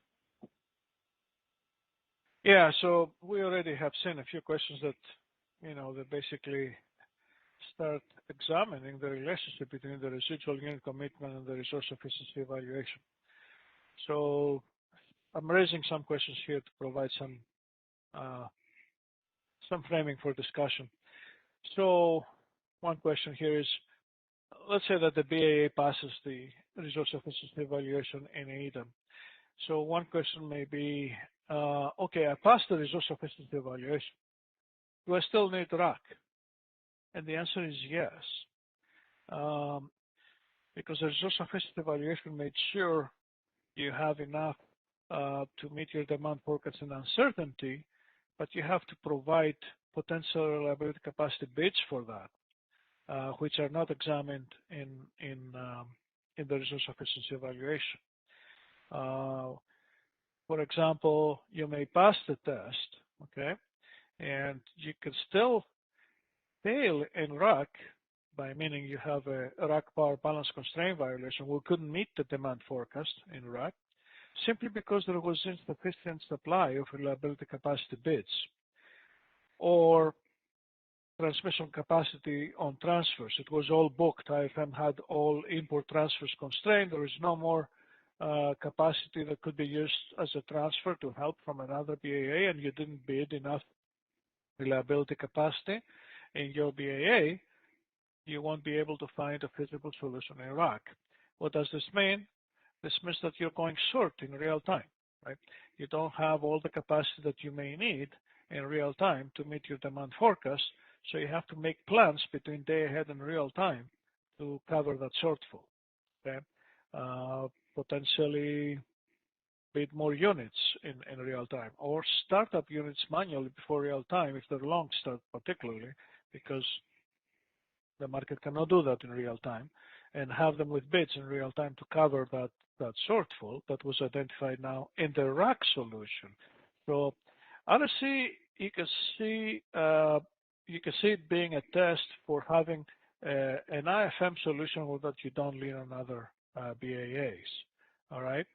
Yeah, so we already have seen a few questions that, they basically start examining the relationship between the residual unit commitment and the resource efficiency evaluation. So I'm raising some questions here to provide some framing for discussion. So one question here is, let's say that the BAA passes the resource efficiency evaluation in EDAM. So one question may be, okay, I passed the resource efficiency evaluation. Do I still need RAC? And the answer is yes, because the resource efficiency evaluation made sure you have enough to meet your demand forecast and uncertainty, but you have to provide potential reliability capacity bids for that, which are not examined in the resource efficiency evaluation. For example, you may pass the test, okay, and you can still fail in RAC, by meaning you have a RAC power balance constraint violation. We couldn't meet the demand forecast in RAC simply because there was insufficient supply of reliability capacity bids, or transmission capacity on transfers. It was all booked. IFM had all import transfers constrained. There is no more capacity that could be used as a transfer to help from another BAA, and you didn't bid enough reliability capacity in your BAA, you won't be able to find a feasible solution in RAC. What does this mean? This means that you're going short in real time, right? You don't have all the capacity that you may need in real time to meet your demand forecast, so you have to make plans between day ahead and real time to cover that shortfall, okay? Potentially bid more units in real time, or start up units manually before real time if they're long start particularly, because the market cannot do that in real time, and have them with bids in real time to cover that shortfall that was identified now in the RAC solution. So RSC, you can see it being a test for having an IFM solution with that you don't lean on other BAAs. All right.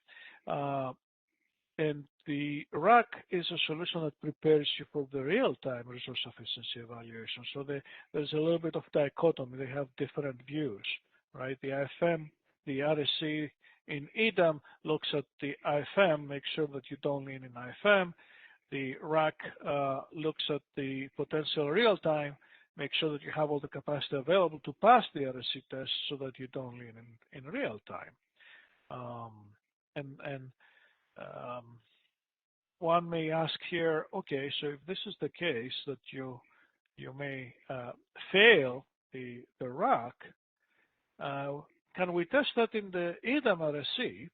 And the RAC is a solution that prepares you for the real-time resource efficiency evaluation. So there's a little bit of dichotomy. They have different views, right? The IFM, the RSC in EDAM looks at the IFM, makes sure that you don't lean in IFM. The RAC looks at the potential real-time, make sure that you have all the capacity available to pass the RSC test so that you don't lean in real time. One may ask here, okay, so if this is the case that you may fail the RAC, can we test that in the EDAM RSC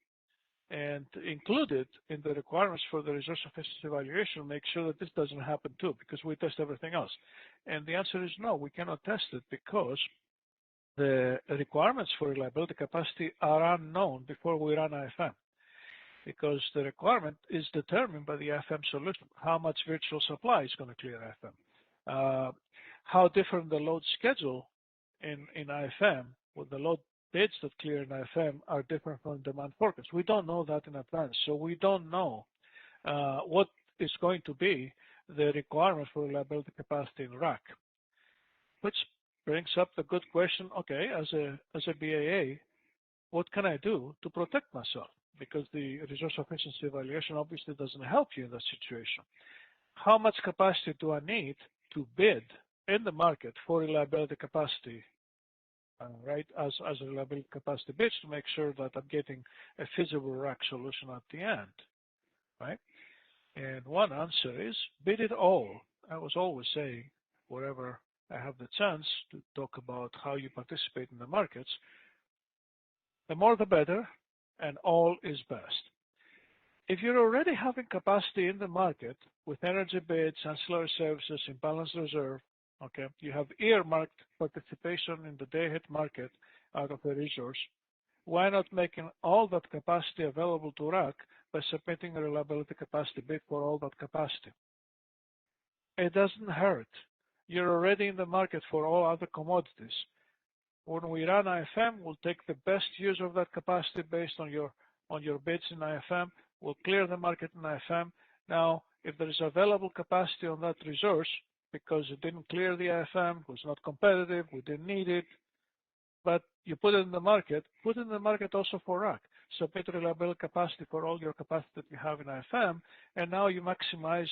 and include it in the requirements for the resource efficiency evaluation, make sure that this doesn't happen too, because we test everything else? And the answer is no, we cannot test it because the requirements for reliability capacity are unknown before we run IFM. Because the requirement is determined by the IFM solution. How much virtual supply is going to clear IFM? How different the load schedule in IFM, with the load bids that clear in IFM are different from demand forecast. We don't know that in advance, so we don't know what is going to be the requirement for reliability capacity in RAC. Which brings up the good question, okay, as a BAA, what can I do to protect myself? Because the resource efficiency evaluation obviously doesn't help you in that situation. How much capacity do I need to bid in the market for reliability capacity, right, as a reliability capacity bid to make sure that I'm getting a feasible RAC solution at the end, right? And one answer is bid it all. I was always saying, wherever I have the chance to talk about how you participate in the markets, the more the better, and all is best. If you're already having capacity in the market with energy bids, ancillary services, imbalanced reserve, okay, you have earmarked participation in the day-ahead market out of the resource, why not making all that capacity available to RAC by submitting a reliability capacity bid for all that capacity? It doesn't hurt. You're already in the market for all other commodities. When we run IFM, we'll take the best use of that capacity based on your bids in IFM. We'll clear the market in IFM. Now, if there is available capacity on that resource because it didn't clear the IFM, it was not competitive, we didn't need it, but you put it in the market, put it in the market also for RAC. Submit reliability capacity for all your capacity that you have in IFM, and now you maximize.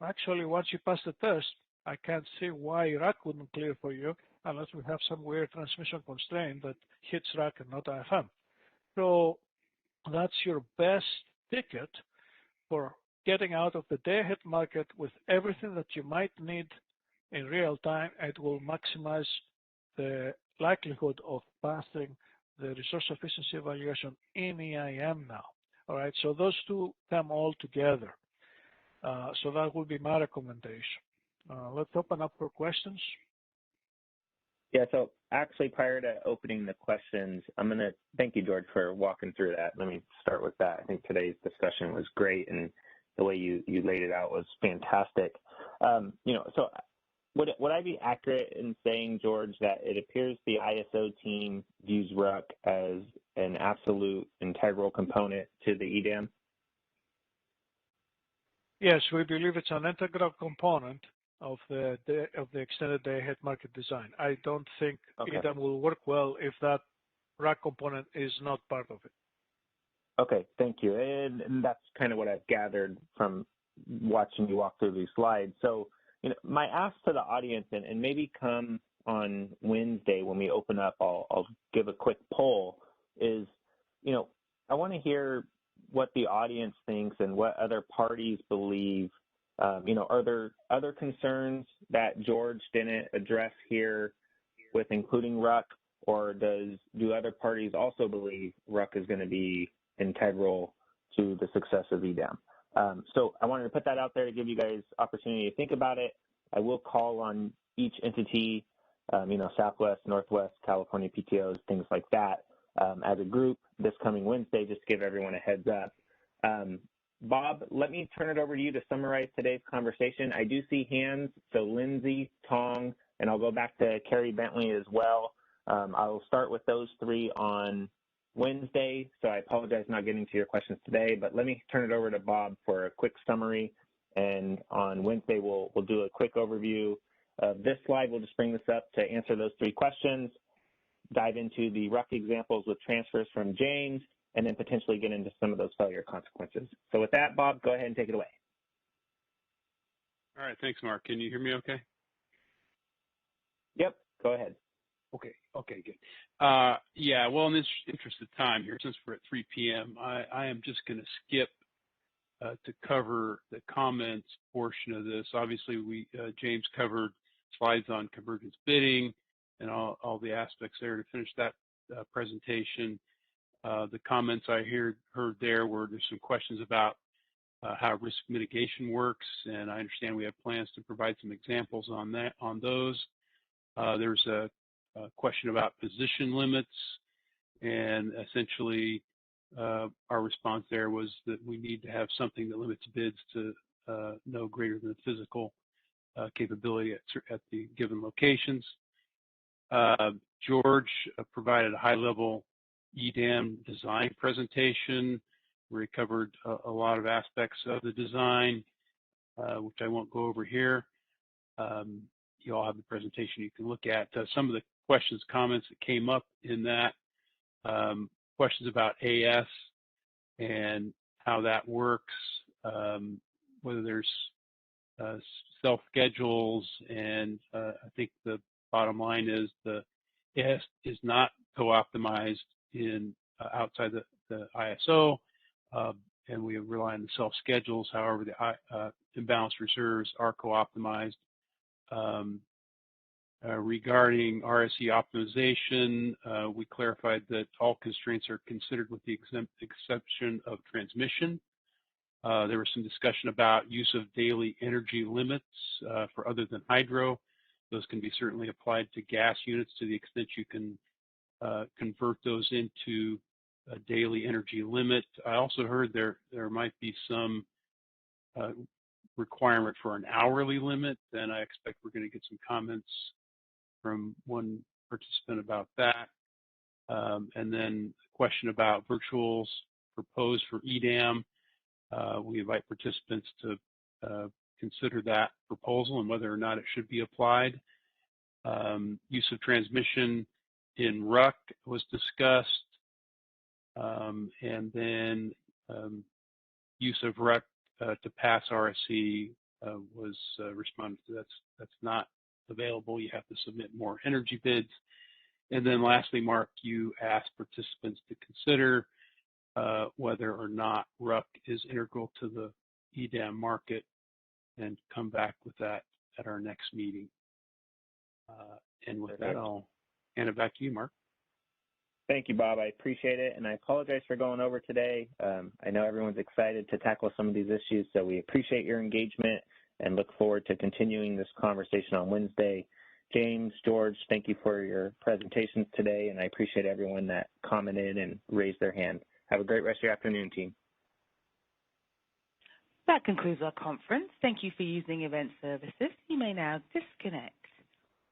Actually, once you pass the test, I can't see why RAC wouldn't clear for you unless we have some weird transmission constraint that hits RAC and not IFM. So that's your best ticket for getting out of the day-ahead market with everything that you might need in real time. It will maximize the likelihood of passing the resource efficiency evaluation in EIM now. All right, so those two come all together. So that would be my recommendation. Let's open up for questions.
Yeah, so actually prior to opening the questions, I'm going to thank you, George, for walking through that. Let me start with that. I think today's discussion was great, and the way you laid it out was fantastic. So would I be accurate in saying, George, that it appears the ISO team views RUC as an absolute integral component to the EDAM?
Yes, we believe it's an integral component of the extended day-ahead market design. I don't think EDAM will work well if that RUC component is not part of it.
Okay, thank you. And that's kind of what I've gathered from watching you walk through these slides. So, my ask to the audience, and maybe come on Wednesday when we open up, I'll give a quick poll, is, I want to hear what the audience thinks and what other parties believe. Are there other concerns that George didn't address here with including RUC, or do other parties also believe RUC is going to be integral to the success of EDAM? So I wanted to put that out there to give you guys opportunity to think about it. I will call on each entity, Southwest, Northwest, California PTOs, things like that, as a group this coming Wednesday, just to give everyone a heads up. Bob, let me turn it over to you to summarize today's conversation. I do see hands, so Lindsay, Tong, and I'll go back to Carrie Bentley as well. I'll start with those three on Wednesday, so I apologize not getting to your questions today, but let me turn it over to Bob for a quick summary, and on Wednesday we'll do a quick overview of this slide. We'll just bring this up to answer those three questions, dive into the RUC examples with transfers from James, and then potentially get into some of those failure consequences. So with that, Bob, go ahead and take it away.
All right, thanks, Mark. Can you hear me okay?
Yep, go ahead.
Okay, good. Yeah, well, in this interest of time here, since we're at 3 p.m., I am just going to skip to cover the comments portion of this. Obviously, James covered slides on convergence bidding and all the aspects there to finish that presentation. The comments I heard there's some questions about how risk mitigation works, and I understand we have plans to provide some examples on those. There's a question about position limits, and essentially our response there was that we need to have something that limits bids to no greater than the physical capability at the given locations. George provided a high-level EDAM design presentation where he covered a lot of aspects of the design, which I won't go over here. You all have the presentation you can look at. Some of the questions, comments that came up in that, questions about AS and how that works, whether there's self-schedules, and I think the bottom line is the AS is not co-optimized in outside the ISO, and we rely on the self-schedules. However, the imbalanced reserves are co-optimized. Regarding RSE optimization, we clarified that all constraints are considered with the exception of transmission. There was some discussion about use of daily energy limits for other than hydro. Those can be certainly applied to gas units to the extent you can convert those into a daily energy limit. I also heard there might be some requirement for an hourly limit, and I expect we're going to get some comments from one participant about that. And then a question about virtuals proposed for EDAM. We invite participants to consider that proposal and whether or not it should be applied. Use of transmission in RUC was discussed. And then use of RUC to pass RSE was responded to. That's not available. You have to submit more energy bids. And then lastly, Mark, you asked participants to consider whether or not RUC is integral to the EDAM market and come back with that at our next meeting. And with that, I'll hand it back to you, Mark.
Thank you, Bob. I appreciate it, and I apologize for going over today. I know everyone's excited to tackle some of these issues, so we appreciate your engagement. and look forward to continuing this conversation on Wednesday. James, George, thank you for your presentations today, and I appreciate everyone that commented and raised their hand. Have a great rest of your afternoon, team.
That concludes our conference. Thank you for using Event Services. You may now disconnect.